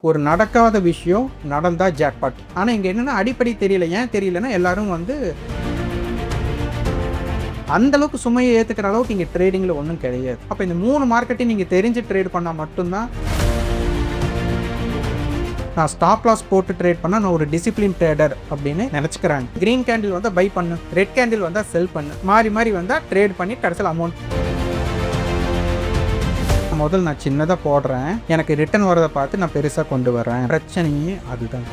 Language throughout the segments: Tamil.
ஒரு நடக்காத விஷயம் நடந்தா ஜாக்பாட். ஆனால் இங்கே என்னென்னா அடிப்படை தெரியல. ஏன் தெரியலன்னா எல்லாரும் வந்து அந்தளவுக்கு சுமையை ஏற்றுக்கிற அளவுக்கு இங்கே ட்ரேடிங்கில் ஒன்றும் கிடையாது. அப்போ இந்த 3 மார்க்கெட்டையும் நீங்கள் தெரிஞ்சு ட்ரேட் பண்ணால் மட்டும்தான். நான் ஸ்டாப் லாஸ் போட்டு ட்ரேட் பண்ணால் நான் ஒரு டிசிப்ளின் ட்ரேடர் அப்படின்னு நினச்சிக்கிறாங்க. க்ரீன் கேண்டில் வந்தால் பை பண்ணு, ரெட் கேண்டில் வந்தால் செல் பண்ணு, மாறி மாறி வந்தால் ட்ரேட் பண்ணி கடைசியில் அமௌண்ட். முதல் நான் சின்னதாக போடுறேன், எனக்கு ரிட்டர்ன் வரதை பார்த்து நான் பெருசாக கொண்டு வரேன். பிரச்சனையே அதுதான்.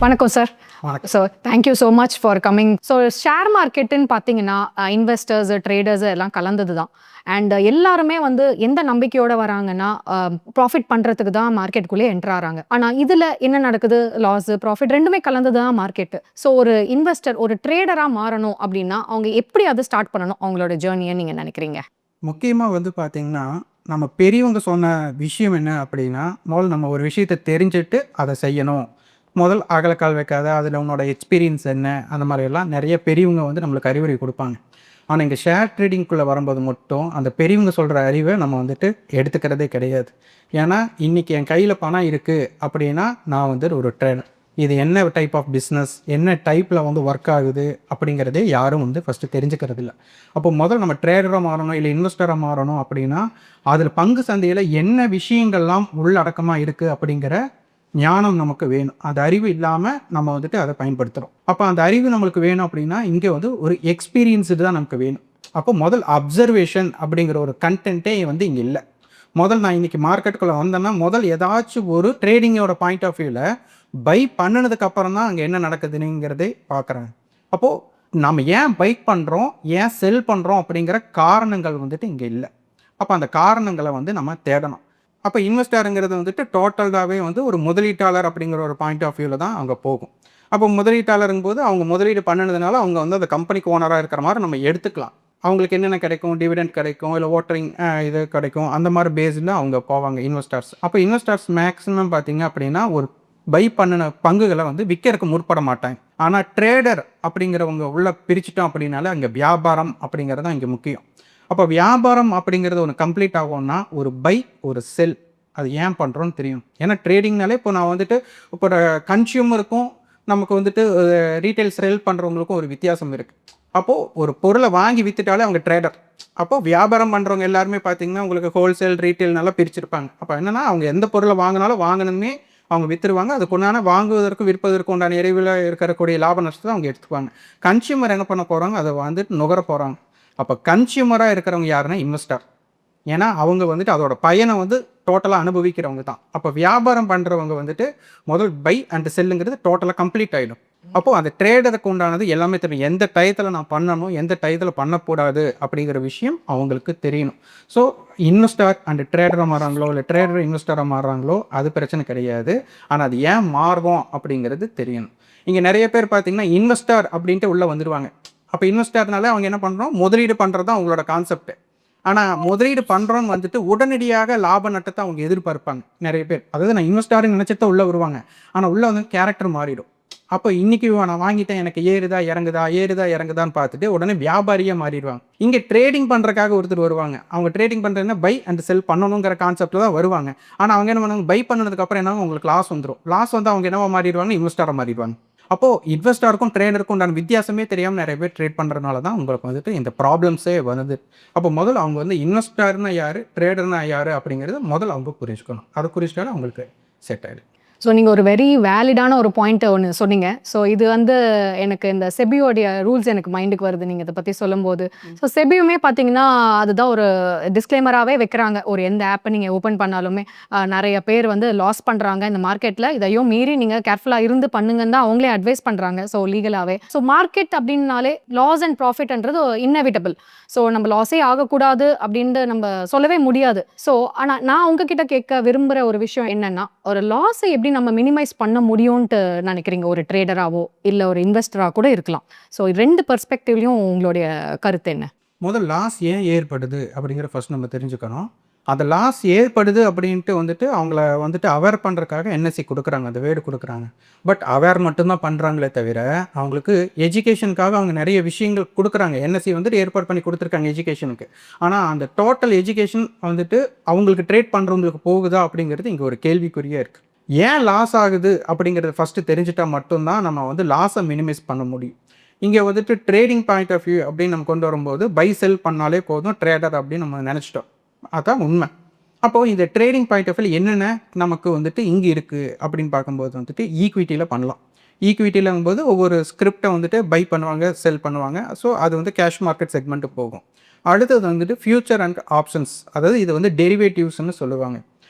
வணக்கம் sir. So thank you so much for coming. So share மார்க்கெட்டுன்னு பார்த்தீங்கன்னா இன்வெஸ்டர்ஸு ட்ரேடர்ஸு எல்லாம் கலந்தது தான். அண்ட் எல்லாருமே வந்து எந்த நம்பிக்கையோடு வராங்கன்னா ப்ராஃபிட் பண்ணுறதுக்கு தான் மார்க்கெட்டுக்குள்ளே என்ட்ரு ஆகிறாங்க. ஆனால் இதில் என்ன நடக்குது, லாஸு ப்ராஃபிட் ரெண்டுமே கலந்தது தான் மார்க்கெட்டு. ஸோ ஒரு இன்வெஸ்டர் ஒரு ட்ரேடராக மாறணும் அப்படின்னா அவங்க எப்படி அதை ஸ்டார்ட் பண்ணணும், அவங்களோட ஜேர்னியை நீங்கள் நினைக்கிறீங்க? முக்கியமாக வந்து பார்த்திங்கன்னா நம்ம பெரியவங்க சொன்ன விஷயம் என்ன அப்படின்னா, முதல்ல நம்ம ஒரு விஷயத்தை தெரிஞ்சுட்டு அதை செய்யணும். முதல் அகலக்கால் வைக்காத, அதில் உன்னோட எக்ஸ்பீரியன்ஸ் என்ன, அந்த மாதிரியெல்லாம் நிறைய பெரியவங்க வந்து நம்மளுக்கு அறிவுரை கொடுப்பாங்க. ஆனால் இங்கே ஷேர் ட்ரேடிங்குள்ளே வரும்போது மட்டும் அந்த பெரியவங்க சொல்கிற அறிவை நம்ம வந்துட்டு எடுத்துக்கிறதே கிடையாது. ஏன்னா இன்றைக்கி என் கையில் பணம் இருக்குது அப்படின்னா நான் வந்து ஒரு ட்ரேடர். இது என்ன டைப் ஆஃப் பிஸ்னஸ், என்ன டைப்பில் வந்து ஒர்க் ஆகுது அப்படிங்கிறதே யாரும் வந்து ஃபஸ்ட்டு தெரிஞ்சுக்கிறது இல்லை. அப்போ முதல் நம்ம ட்ரேடராக மாறணும் இல்லை இன்வெஸ்டராக மாறணும் அப்படின்னா அதில் பங்கு சந்தையில் என்ன விஷயங்கள்லாம் உள்ளடக்கமாக இருக்குது அப்படிங்கிற ஞானம் நமக்கு வேணும். அந்த அறிவு இல்லாமல் நம்ம வந்துட்டு அதை பயன்படுத்துகிறோம். அப்போ அந்த அறிவு நம்மளுக்கு வேணும் அப்படின்னா இங்கே வந்து ஒரு எக்ஸ்பீரியன்ஸு தான் நமக்கு வேணும். அப்போ முதல் அப்சர்வேஷன் அப்படிங்கிற ஒரு கண்டென்ட்டே வந்து இங்கே இல்லை. முதல் நான் இன்றைக்கி மார்க்கெட்டுக்குள்ளே வந்தேன்னா முதல் ஏதாச்சும் ஒரு ட்ரேடிங்கோட பாயிண்ட் ஆஃப் வியூவில் பை பண்ணினதுக்கு அப்புறம் தான் அங்கே என்ன நடக்குதுங்கிறதே பார்க்குறாங்க. அப்போது நம்ம ஏன் பை பண்ணுறோம், ஏன் செல் பண்ணுறோம் அப்படிங்கிற காரணங்கள் வந்துட்டு இங்கே இல்லை. அப்போ அந்த காரணங்களை வந்து நம்ம தேடணும். அப்போ இன்வெஸ்டருங்கிறது வந்துட்டு டோட்டலாகவே வந்து ஒரு முதலீட்டாளர் அப்படிங்கிற ஒரு பாயிண்ட் ஆஃப் வியூவில் தான் அவங்க போகும். அப்போ முதலீட்டாளருங்கும் போது அவங்க முதலீடு பண்ணினதுனால அவங்க வந்து அந்த கம்பெனிக்கு ஓனராக இருக்கிற மாதிரி நம்ம எடுத்துக்கலாம். அவங்களுக்கு என்னென்ன கிடைக்கும், டிவிடெண்ட் கிடைக்கும், இல்லை ஓட்டரிங் இது கிடைக்கும், அந்த மாதிரி பேஸில் அவங்க போவாங்க இன்வெஸ்டர்ஸ். அப்போ இன்வெஸ்டர்ஸ் மேக்ஸிமம் பார்த்திங்க அப்படின்னா ஒரு பை பண்ணின பங்குகளை வந்து விற்கிறதுக்கு முற்பட மாட்டாங்க. ஆனால் ட்ரேடர் அப்படிங்கிறவங்க உள்ளே பிரிச்சுட்டோம் அப்படின்னால அங்கே வியாபாரம் அப்படிங்கிறது தான் இங்கே முக்கியம். அப்போ வியாபாரம் அப்படிங்கிறது ஒன்று கம்ப்ளீட் ஆகும்னா ஒரு பை ஒரு செல் அது ஏன் பண்ணுறோன்னு தெரியும். ஏன்னா ட்ரேடிங்னாலே இப்போ நான் வந்துட்டு இப்போ கன்சியூமருக்கும் நமக்கு வந்துட்டு ரீட்டைல் செல் பண்ணுறவங்களுக்கும் ஒரு வித்தியாசம் இருக்குது. அப்போது ஒரு பொருளை வாங்கி விற்றுட்டாலே அவங்க ட்ரேடர். அப்போது வியாபாரம் பண்ணுறவங்க எல்லாருமே பார்த்திங்கன்னா உங்களுக்கு ஹோல்சேல் ரீட்டைல் நல்லா பிரிச்சிருப்பாங்க. அப்போ என்னென்னா அவங்க எந்த பொருளை வாங்கினாலும் வாங்கணுமே அவங்க விற்றுருவாங்க. அதுக்குண்டான வாங்குவதற்கும் விற்பதற்கு உண்டான இறைவில் இருக்கக்கூடிய லாப நஷ்டத்தை அவங்க எடுத்துக்குவாங்க. கன்சியூமர் என்ன பண்ண போகிறாங்க, அதை வந்துட்டு நுகர போகிறாங்க. அப்போ கன்சியூமராக இருக்கிறவங்க யாருன்னா இன்வெஸ்டர். ஏன்னா அவங்க வந்துட்டு அதோட பயனை வந்து டோட்டலாக அனுபவிக்கிறவங்க தான். அப்போ வியாபாரம் பண்ணுறவங்க வந்துட்டு முதல் பை அண்ட் செல்லுங்கிறது டோட்டலாக கம்ப்ளீட் ஆகிடும். அப்போது அந்த ட்ரேடருக்கு உண்டானது எல்லாமே தெரியும். எந்த டயத்தில் நான் பண்ணணும், எந்த டயத்தில் பண்ணக்கூடாது அப்படிங்கிற விஷயம் அவங்களுக்கு தெரியணும். ஸோ இன்வெஸ்டர் அண்ட் ட்ரேடராக மாறுறாங்களோ இல்லை ட்ரேடர் இன்வெஸ்டராக மாறுறாங்களோ அது பிரச்சனை கிடையாது. ஆனால் அது ஏன் மாறுவோம் அப்படிங்கிறது தெரியணும். இங்கே நிறைய பேர் பார்த்திங்கன்னா இன்வெஸ்டர் அப்படின்ட்டு உள்ளே வந்துடுவாங்க. அப்போ இன்வெஸ்டர்னால அவங்க என்ன பண்ணுறோம், முதலீடு பண்ணுறது தான் அவங்களோட கான்செப்ட். ஆனால் முதலீடு பண்ணுறோன்னு வந்துட்டு உடனடியாக லாப நட்டத்தை அவங்க எதிர்பார்ப்பாங்க நிறைய பேர். அதாவது நான் இன்வெஸ்டர்னு நினச்சிட்டு உள்ளே வருவாங்க. ஆனால் உள்ளே வந்து கேரக்டர் மாறிடும். அப்போ இன்றைக்கி நான் வாங்கிட்டேன், எனக்கு ஏறுதா இறங்குதான்னு பார்த்துட்டு உடனே வியாபாரியாக மாறிடுவாங்க. இங்கே ட்ரேடிங் பண்ணுறதுக்காக ஒருத்தர் வருவாங்க. அவங்க ட்ரேடிங் பண்ணுறதுன்னா பை அண்ட் செல் பண்ணணுங்கிற கான்செப்டில் தான் வருவாங்க. ஆனால் அவங்க என்ன பண்ணுவாங்க, பை பண்ணதுக்கப்புறம் என்ன உங்களுக்கு லாஸ் வந்துடும். லாஸ் வந்து அவங்க என்னவா மாறிடுவாங்க, இன்வெஸ்டராக மாறிடுவாங்க. அப்போது இன்வெஸ்டருக்கும் ட்ரேடருக்கும் உண்டான வித்தியாசமே தெரியாமல் நிறைய பேர் ட்ரேட் பண்ணுறதுனால தான் உங்களுக்கு வந்துட்டு இந்த ப்ராப்ளம்ஸே வருது. அப்போ முதல்ல அவங்க வந்து இன்வெஸ்டர்னா யார், ட்ரேடர்னா யார் அப்படிங்கிறது முதல்ல அவங்க புரிஞ்சுக்கணும். அதை புரிஞ்சுட்டாலும் அவங்களுக்கு செட் ஆகிடும். ஸோ நீங்கள் ஒரு வெரி வேலிடான ஒரு பாயிண்ட்டை ஒன்று சொன்னீங்க. ஸோ இது வந்து எனக்கு இந்த செபியோடைய ரூல்ஸ் எனக்கு மைண்டுக்கு வருது நீங்கள் இதை பற்றி சொல்லும்போது. ஸோ செபியுமே பார்த்தீங்கன்னா அதுதான் ஒரு டிஸ்க்ளைமராகவே வைக்கிறாங்க. ஒரு எந்த ஆப்பை நீங்கள் ஓப்பன் பண்ணாலுமே நிறைய பேர் வந்து லாஸ் பண்ணுறாங்க இந்த மார்க்கெட்டில், இதையும் மீறி நீங்கள் கேர்ஃபுல்லாக இருந்து பண்ணுங்கன்னு தான் அவங்களே அட்வைஸ் பண்ணுறாங்க. ஸோ லீகலாகவே ஸோ மார்க்கெட் அப்படின்னாலே லாஸ் அண்ட் ப்ராஃபிட்ன்றது இன்னெவிட்டபிள். ஸோ நம்ம லாஸே ஆகக்கூடாது அப்படின்ட்டு நம்ம சொல்லவே முடியாது. ஸோ ஆனால் நான் உங்ககிட்ட கேட்க விரும்புகிற ஒரு விஷயம் என்னென்னா, ஒரு லாஸை எப்படி நம்ம மினிமைஸ் பண்ண முடியும்ன்ட்டு நினைக்கிறீங்க? ஒரு ட்ரேடராகவோ இல்லை ஒரு இன்வெஸ்டராக கூட இருக்கலாம். ஸோ 2 பெர்ஸ்பெக்டிவ்லையும் உங்களுடைய கருத்து என்ன? முதல் லாஸ் ஏன் ஏற்படுது அப்படிங்கிற ஃபர்ஸ்ட் நம்ம தெரிஞ்சுக்கணும். அந்த லாஸ் ஏற்படுது அப்படின்ட்டு வந்துட்டு அவங்கள வந்துட்டு அவேர் பண்ணுறதுக்காக என்எஸ்சி கொடுக்குறாங்க, அந்த வேர்டு கொடுக்குறாங்க. பட் அவேர் மட்டும்தான் பண்ணுறாங்களே தவிர, அவங்களுக்கு எஜுகேஷனுக்காக அவங்க நிறைய விஷயங்கள் கொடுக்குறாங்க. என்எஸ்சி வந்துட்டு ஏற்பாடு பண்ணி கொடுத்துருக்காங்க எஜுகேஷனுக்கு. ஆனால் அந்த டோட்டல் எஜுகேஷன் வந்துட்டு அவங்களுக்கு ட்ரேட் பண்ணுறவங்களுக்கு போகுதா அப்படிங்கிறது இங்கே ஒரு கேள்விக்குறியாக இருக்குது. ஏன் லாஸ் ஆகுது அப்படிங்கிறத ஃபஸ்ட்டு தெரிஞ்சுட்டா மட்டும்தான் நம்ம வந்து லாஸை மினிமைஸ் பண்ண முடியும். இங்கே வந்துட்டு ட்ரேடிங் பாயிண்ட் ஆஃப் வியூ அப்படின்னு நம்ம கொண்டு வரும்போது பை செல் பண்ணாலே போதும் ட்ரேடர் அப்படின்னு நம்ம நினச்சிட்டோம். அதான் உண்மை. அப்போது இந்த ட்ரேடிங் பாயிண்ட் ஆஃப் வியூ என்னென்ன நமக்கு வந்துட்டு இங்கே இருக்குது அப்படின்னு பார்க்கும்போது வந்துட்டு ஈக்விட்டியில் பண்ணலாம். ஈக்விட்டியிலங்கும்போது ஒவ்வொரு ஸ்கிரிப்டை வந்துட்டு பை பண்ணுவாங்க, செல் பண்ணுவாங்க. ஸோ அது வந்து கேஷ் மார்க்கெட் செக்மெண்ட்டுக்கு போகும். அடுத்தது வந்துட்டு ஃபியூச்சர் அண்ட் ஆப்ஷன்ஸ், அதாவது இது வந்து டெரிவேட்டிவ்ஸ்னு சொல்லுவாங்க.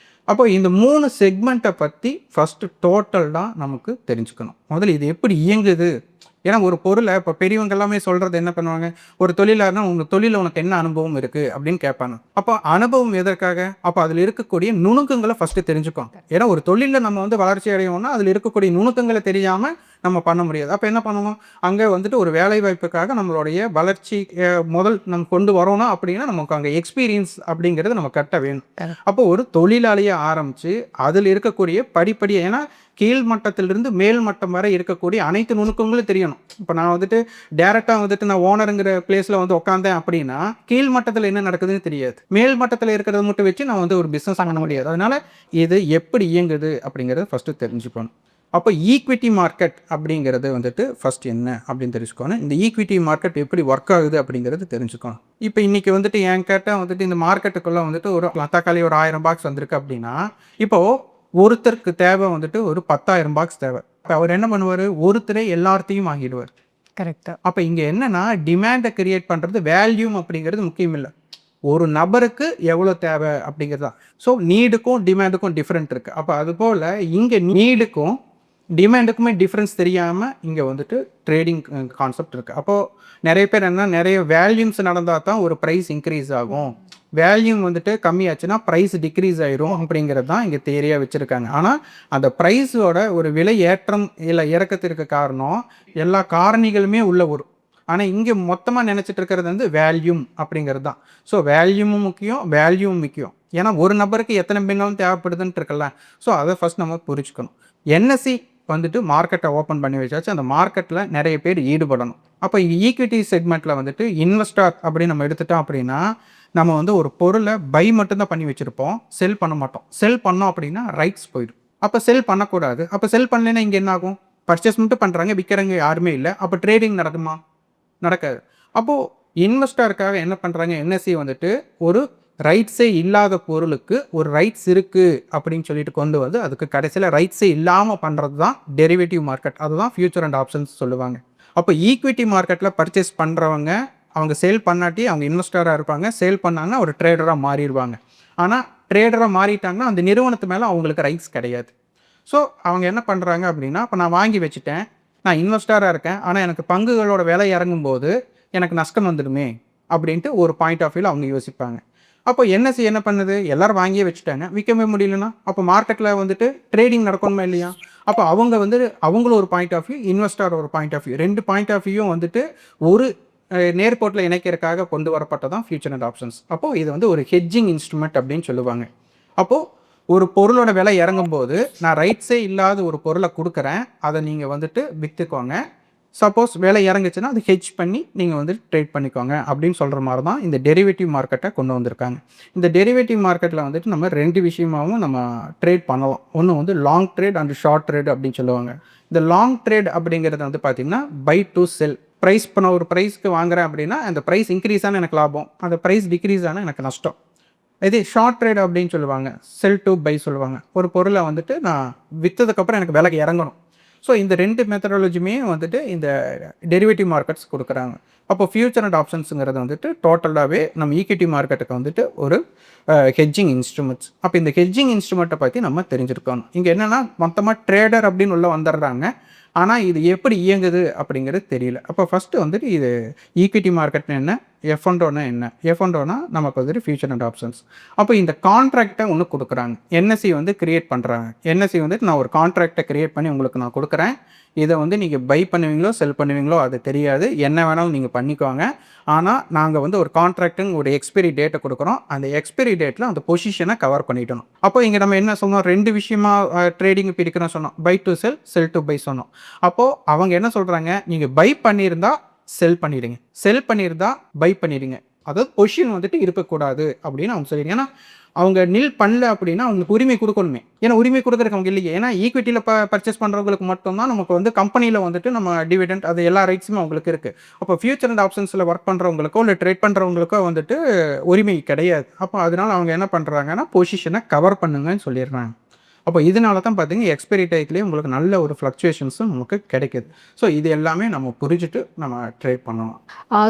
அப்போ இந்த 3 செக்மெண்ட்டை பற்றி ஃபஸ்ட்டு டோட்டலாக நமக்கு தெரிஞ்சுக்கணும். முதல்ல இது எப்படி இயங்குது. ஏன்னா ஒரு பொருளை இப்போ பெரியவங்க எல்லாமே சொல்கிறது என்ன பண்ணுவாங்க, ஒரு தொழிலாளர்னா உங்கள் தொழிலில் உனக்கு என்ன அனுபவம் இருக்குது அப்படின்னு கேட்பாங்க. அப்போ அனுபவம் எதற்காக? அப்போ அதில் இருக்கக்கூடிய நுணுக்கங்களை ஃபஸ்ட்டு தெரிஞ்சுக்கோங்க. ஏன்னா ஒரு தொழிலில் நம்ம வந்து வளர்ச்சி அடையணும்னா அதில் இருக்கக்கூடிய நுணுக்கங்களை தெரியாமல் நம்ம பண்ண முடியாது. அப்போ என்ன பண்ணணும், அங்கே வந்துட்டு ஒரு வேலை வாய்ப்புக்காக நம்மளுடைய வளர்ச்சி முதல் நம்ம கொண்டு வரோன்னா அப்படின்னா நமக்கு அங்கே எக்ஸ்பீரியன்ஸ் அப்படிங்கிறது நம்ம கட்ட வேணும். அப்போ ஒரு தொழிலாளியை ஆரம்பித்து அதில் இருக்கக்கூடிய படிப்படி, ஏன்னா கீழ் மட்டத்திலிருந்து மேல் மட்டம் வரை இருக்கக்கூடிய அனைத்து நுணுக்கங்களும் தெரியணும். இப்போ நான் வந்துட்டு டேரெக்டாக வந்துட்டு நான் ஓனருங்கிற பிளேஸில் வந்து உட்காந்தேன் அப்படின்னா கீழ் மட்டத்தில் என்ன நடக்குதுன்னு தெரியாது. மேல் மட்டத்தில் இருக்கிறத மட்டும் வச்சு நான் வந்து ஒரு பிஸ்னஸ் பண்ண முடியாது. அதனால் இது எப்படி இயங்குது அப்படிங்கிறத ஃபஸ்ட்டு தெரிஞ்சுக்கணும். அப்போ ஈக்விட்டி மார்க்கெட் அப்படிங்கிறது வந்துட்டு ஃபஸ்ட் என்ன அப்படின்னு தெரிஞ்சுக்கணும். இந்த ஈக்விட்டி மார்க்கெட் எப்படி ஒர்க் ஆகுது அப்படிங்கிறது தெரிஞ்சுக்கணும். இப்போ இன்றைக்கி வந்துட்டு என்கிட்ட வந்துட்டு இந்த மார்க்கெட்டுக்குள்ளே வந்துட்டு ஒரு தக்காளி ஒரு 1000 பாக்ஸ் வந்திருக்கு அப்படின்னா, இப்போது ஒருத்தருக்கு தேவை வந்துட்டு ஒரு 10,000 பாக்ஸ் தேவை. இப்போ அவர் என்ன பண்ணுவார், ஒருத்தரே எல்லாத்தையும் வாங்கிடுவார். கரெக்டாக. அப்போ இங்கே என்னென்னா டிமாண்டை கிரியேட் பண்ணுறது வேல்யூம் அப்படிங்கிறது முக்கியம் இல்லை, ஒரு நபருக்கு எவ்வளோ தேவை அப்படிங்கிறது தான். ஸோ நீடுக்கும் டிமாண்டுக்கும் டிஃப்ரெண்ட் இருக்குது. அப்போ அதுபோல் இங்கே நீடுக்கும் டிமாண்டுக்குமே டிஃப்ரென்ஸ் தெரியாமல் இங்கே வந்துட்டு ட்ரேடிங் கான்செப்ட் இருக்குது. அப்போது நிறைய பேர் என்ன, நிறைய வேல்யூம்ஸ் நடந்தால் தான் ஒரு ப்ரைஸ் இன்க்ரீஸ் ஆகும், வேல்யூம் வந்துட்டு கம்மியாச்சுன்னா ப்ரைஸ் டிக்ரீஸ் ஆயிரும் அப்படிங்கிறது தான் இங்கே தேரியாக வச்சுருக்காங்க. ஆனால் அந்த ப்ரைஸோட ஒரு விலை ஏற்றம் இல்லை இறக்கத்திற்கு காரணம் எல்லா காரணிகளுமே உள்ள வரும். ஆனால் இங்கே மொத்தமாக நினச்சிட்டு இருக்கிறது வந்து வேல்யூம் அப்படிங்கிறது தான். ஸோ வேல்யூமும் முக்கியம், வேல்யூவும் முக்கியம். ஏன்னா ஒரு நபருக்கு எத்தனை பின்னாலும் தேவைப்படுதுன்ட்டு இருக்குல்ல. ஸோ அதை ஃபஸ்ட் நம்ம புரிஞ்சுக்கணும். என்எஸ்சி வந்துட்டு மார்க்கெட்டை ஓப்பன் பண்ணி வச்சாச்சு, அந்த மார்க்கெட்டில் நிறைய பேர் ஈடுபடணும். அப்போ ஈக்விட்டி செக்மெண்ட்டில் வந்துட்டு இன்வெஸ்டர் அப்படின்னு நம்ம எடுத்துட்டோம் அப்படின்னா, நம்ம வந்து ஒரு பொருளை பை மட்டும்தான் பண்ணி வச்சுருப்போம், செல் பண்ண மாட்டோம். செல் பண்ணோம் அப்படின்னா ரைட்ஸ் போயிடும். அப்போ செல் பண்ணக்கூடாது. அப்போ செல் பண்ணலைன்னா இங்கே என்ன ஆகும், பர்ச்சேஸ் மட்டும் பண்ணுறாங்க, விற்கிறவங்க யாருமே இல்லை. அப்போ ட்ரேடிங் நடக்குமா? நடக்காது. அப்போது இன்வெஸ்டருக்காக என்ன பண்ணுறாங்க, என்எஸ்சி வந்துட்டு ஒரு ரைட்ஸே இல்லாத பொருளுக்கு ஒரு ரைட்ஸ் இருக்குது அப்படின்னு சொல்லிட்டு கொண்டு வந்து அதுக்கு கடைசியில் ரைட்ஸே இல்லாமல் பண்ணுறது தான் டெரிவேட்டிவ் மார்க்கெட். அதுதான் ஃபியூச்சர் அண்ட் ஆப்ஷன்ஸ் சொல்லுவாங்க. அப்போ ஈக்விட்டி மார்க்கெட்டில் பர்ச்சேஸ் பண்ணுறவங்க அவங்க சேல் பண்ணாட்டி அவங்க இன்வெஸ்டராக இருப்பாங்க, சேல் பண்ணாங்கன்னா ஒரு ட்ரேடராக மாறிடுவாங்க. ஆனால் ட்ரேடராக மாறிட்டாங்கன்னா அந்த நிறுவனத்து மேலே அவங்களுக்கு ரைட்ஸ் கிடையாது. ஸோ அவங்க என்ன பண்ணுறாங்க அப்படின்னா, இப்போ நான் வாங்கி வச்சுட்டேன், நான் இன்வெஸ்டராக இருக்கேன், ஆனால் எனக்கு பங்குகளோட விலை இறங்கும்போது எனக்கு நஷ்டம் வந்துடுமே அப்படின்ட்டு ஒரு பாயிண்ட் ஆஃப் வியூவில் அவங்க யோசிப்பாங்க. அப்போ என்எஸ்சி என்ன பண்ணுது, எல்லோரும் வாங்கியே வச்சுட்டாங்க, விற்கவே முடியலன்னா அப்போ மார்க்கெட்டில் வந்துட்டு ட்ரேடிங் நடக்கணுமா இல்லையா? அப்போ அவங்க வந்து அவங்களும் ஒரு பாயிண்ட் ஆஃப் வியூ, இன்வெஸ்டர் ஒரு point of view, 2 point of வியூவும் வந்துட்டு ஒரு நேர்கோட்டில் இணைக்கிறதுக்காக கொண்டு வரப்பட்டதான் ஃபியூச்சர் அண்ட் ஆப்ஷன்ஸ். அப்போது இது வந்து ஒரு ஹெட்ஜிங் இன்ஸ்ட்ருமெண்ட் அப்படின்னு சொல்லுவாங்க. அப்போது ஒரு பொருளோட விலை இறங்கும்போது நான் ரைட்ஸே இல்லாத ஒரு பொருளை கொடுக்குறேன், அதை நீங்கள் வந்துட்டு விற்றுக்கோங்க. சப்போஸ் விலை இறங்குச்சுன்னா அது ஹெட்ஜ் பண்ணி நீங்கள் வந்து ட்ரேட் பண்ணிக்கோங்க அப்படின்னு சொல்கிற மாதிரி தான் இந்த டெரிவேட்டிவ் மார்க்கெட்டை கொண்டு வந்திருக்காங்க. இந்த டெரிவேட்டிவ் மார்க்கெட்டில் வந்துட்டு நம்ம 2 விஷயமாகவும் நம்ம ட்ரேட் பண்ணலாம். ஒன்று வந்து long trade and short trade அப்படின்னு சொல்லுவாங்க. இந்த லாங் ட்ரேட் அப்படிங்கிறது வந்து பார்த்திங்கன்னா பை டு செல். ப்ரைஸ் இப்போ நான் ஒரு ப்ரைஸ்க்கு வாங்குறேன் அப்படின்னா அந்த ப்ரைஸ் இன்க்ரீஸ் ஆனால் எனக்கு லாபம், அந்த ப்ரைஸ் டிக்ரீஸ் ஆனால் எனக்கு நஷ்டம். இதே ஷார்ட் ட்ரேட் அப்படின்னு சொல்லுவாங்க, செல் டு பை சொல்லுவாங்க. ஒரு பொருளை வந்துட்டு நான் விற்றதுக்கப்புறம் எனக்கு விலைக்கு இறங்கணும். ஸோ இந்த 2 மெத்தடாலஜியுமே வந்துட்டு இந்த டெரிவேட்டிவ் மார்க்கெட்ஸ் கொடுக்குறாங்க. அப்போ ஃபியூச்சர் அண்ட் ஆப்ஷன்ஸுங்கிறது வந்துட்டு டோட்டலாகவே நம்ம ஈக்விட்டி மார்க்கெட்டுக்கு வந்துட்டு ஒரு ஹெட்ஜிங் இன்ஸ்ட்ருமெண்ட்ஸ். அப்போ இந்த ஹெட்ஜிங் இன்ஸ்ட்ருமெண்ட்டை பற்றி நம்ம தெரிஞ்சிருக்கணும். இங்கே என்னென்னா மொத்தமாக ட்ரேடர் அப்படின்னு உள்ள வந்துடுறாங்க, ஆனால் இது எப்படி இயங்குது அப்படிங்கிறது தெரியல. அப்போ ஃபஸ்ட்டு வந்துட்டு இது ஈக்விட்டி மார்க்கெட்னு என்ன, எஃப்என்டோனா என்ன? எஃப்என்டோனா நமக்கு வந்துட்டு ஃபியூச்சர் அண்ட் ஆப்ஷன்ஸ். அப்போ இந்த கான்ட்ராக்ட்டை ஒன்று கொடுக்குறாங்க. என்எஸ்சி வந்து கிரியேட் பண்ணுறாங்க. என்எஸ்சி வந்துட்டு நான் ஒரு கான்ட்ராக்ட்டை கிரியேட் பண்ணி உங்களுக்கு நான் கொடுக்குறேன். இதை வந்து நீங்கள் பை பண்ணுவீங்களோ செல் பண்ணுவீங்களோ அது தெரியாது. என்ன வேணாலும் நீங்கள் பண்ணிக்குவாங்க. ஆனால் நாங்கள் வந்து ஒரு கான்ட்ராக்ட்டுன்னு ஒரு எக்ஸ்பைரி டேட்டை கொடுக்குறோம். அந்த எக்ஸ்பைரி டேட்டில் அந்த பொசிஷனை கவர் பண்ணிட்டணும். அப்போ இங்கே நம்ம என்ன சொன்னோம், 2 விஷயமா ட்ரேடிங் பிரிக்கிறோம் சொன்னோம். Buy to sell, sell to buy சொன்னோம். அப்போது அவங்க என்ன சொல்கிறாங்க, நீங்கள் பை பண்ணியிருந்தா செல் பண்ணிடுங்க, செல் பண்ணியிருந்தா பை பண்ணிடுங்க. அதாவது பொசிஷன் வந்துட்டு இருக்கக்கூடாது அப்படின்னு அவங்க சொல்லிடுங்க. ஏன்னா அவங்க நில் பண்ணல அப்படின்னா அவங்களுக்கு உரிமை கொடுக்கணுமே. ஏன்னா உரிமை கொடுக்குறதுக்கு அவங்க இல்லையே. ஏன்னா ஈக்விட்டியில் பர்ச்சேஸ் பண்ணுறவங்களுக்கு மட்டும்தான் நமக்கு வந்து கம்பெனியில் வந்துட்டு நம்ம டிவிடெண்ட் அது எல்லா ரைட்ஸுமே அவங்களுக்கு இருக்குது. அப்போ ஃபியூச்சர் அண்ட் ஆப்ஷன்ஸில் ஒர்க் பண்ணுறவங்களுக்கோ இல்லை ட்ரேட் பண்ணுறவங்களுக்கோ வந்துட்டு உரிமை கிடையாது. அப்போ அதனால் அவங்க என்ன பண்ணுறாங்கன்னா பொசிஷனை கவர் பண்ணுங்கன்னு சொல்லிடுறாங்க. அப்போ இதனால தான் பார்த்தீங்கன்னா எக்ஸ்பைரி டயத்துலேயே உங்களுக்கு நல்ல ஒரு ஃப்ளக்சுவேஷன்ஸும் நமக்கு கிடைக்கிது. ஸோ இது எல்லாமே நம்ம புரிஞ்சுட்டு நம்ம ட்ரேட் பண்ணணும்.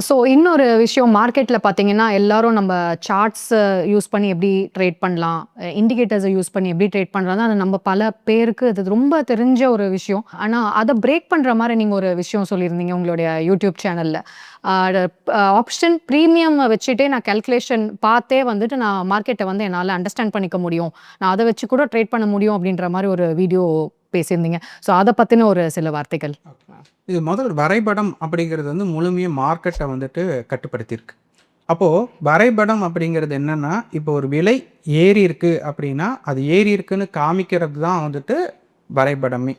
ஸோ இன்னொரு விஷயம் மார்க்கெட்டில் பார்த்தீங்கன்னா எல்லாரும் நம்ம சார்ட்ஸ் யூஸ் பண்ணி எப்படி ட்ரேட் பண்ணலாம், இண்டிகேட்டர்ஸை யூஸ் பண்ணி எப்படி ட்ரேட் பண்ணலாம், அது நம்ம பல பேருக்கு அது ரொம்ப தெரிஞ்ச ஒரு விஷயம். ஆனால் அதை பிரேக் பண்ணுற மாதிரி நீங்கள் ஒரு விஷயம் சொல்லியிருந்தீங்க உங்களுடைய யூடியூப் சேனலில். ஆப்ஷன் ப்ரீமியம் வச்சுட்டே நான் கேல்குலேஷன் பார்த்தே வந்துட்டு நான் மார்க்கெட்டை வந்து என்னால் அண்டர்ஸ்டாண்ட் பண்ணிக்க முடியும், நான் அதை வச்சு கூட ட்ரேட் பண்ண முடியும் அப்படின்ற மாதிரி ஒரு வீடியோ பேசியிருந்தீங்க. ஸோ அதை பற்றின ஒரு சில வார்த்தைகள். இது முதல் வரைபடம் அப்படிங்கிறது வந்து முழுமையாக மார்க்கெட்டை வந்துட்டு கட்டுப்படுத்தியிருக்கு. அப்போது வரைபடம் அப்படிங்கிறது என்னென்னா, இப்போ ஒரு விலை ஏறி இருக்குது அப்படின்னா அது ஏறி இருக்குன்னு காமிக்கிறது தான் வந்துட்டு வரைபடமே.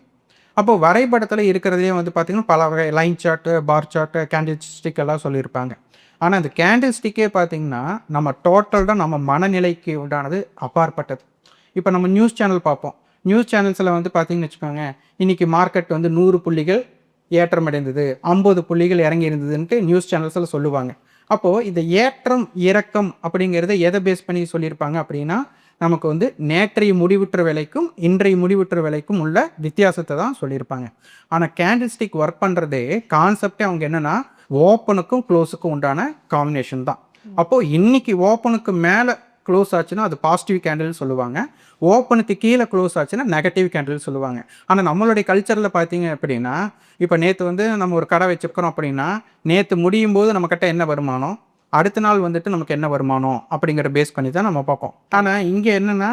அப்போது வரைபடத்தில் இருக்கிறதுலே வந்து பார்த்திங்கன்னா பல வகை லைன் சார்ட்டு, பார் சார்ட்டு, கேண்டில் ஸ்டிக் எல்லாம் சொல்லியிருப்பாங்க. ஆனால் அந்த கேண்டில் ஸ்டிக்கே பார்த்திங்கன்னா நம்ம டோட்டல்டாக நம்ம மனநிலைக்கு உண்டானது அப்பாற்பட்டது. இப்போ நம்ம நியூஸ் சேனல் பார்ப்போம். நியூஸ் சேனல்ஸில் வந்து பார்த்திங்கன்னு வச்சுக்கோங்க, இன்றைக்கி மார்க்கெட் வந்து 100 புள்ளிகள் ஏற்றம் அடைந்தது, 50 புள்ளிகள் இறங்கி இருந்ததுன்ட்டு நியூஸ் சேனல்ஸில் சொல்லுவாங்க. அப்போது இந்த ஏற்றம் இறக்கம் அப்படிங்கிறத எதை பேஸ் பண்ணி சொல்லியிருப்பாங்க அப்படின்னா, நமக்கு வந்து நேற்றைய முடிவுற்ற விலைக்கும் இன்றைய முடிவுற்ற விலைக்கும் உள்ள வித்தியாசத்தை தான் சொல்லியிருப்பாங்க. ஆனால் கேண்டில் ஸ்டிக் ஒர்க் பண்ணுறதே கான்செப்டே அவங்க என்னென்னா ஓப்பனுக்கும் க்ளோஸுக்கும் உண்டான காம்பினேஷன் தான். அப்போது இன்றைக்கி ஓப்பனுக்கு மேலே க்ளோஸ் ஆச்சுன்னா அது பாசிட்டிவ் கேண்டில்னு சொல்லுவாங்க, ஓப்பனுக்கு கீழே க்ளோஸ் ஆச்சுன்னா நெகட்டிவ் கேண்டில் சொல்லுவாங்க. ஆனால் நம்மளுடைய கல்ச்சரில் பார்த்தீங்க அப்படின்னா, இப்போ நேற்று வந்து நம்ம ஒரு கடை வச்சுருக்கிறோம் அப்படின்னா, நேற்று முடியும் போது நம்மக்கிட்ட என்ன வருமானம், அடுத்த நாள் வந்துட்டு நமக்கு என்ன வருமானம் அப்படிங்கிற பேஸ் பண்ணி தான் நம்ம பார்ப்போம். ஆனால் இங்கே என்னென்னா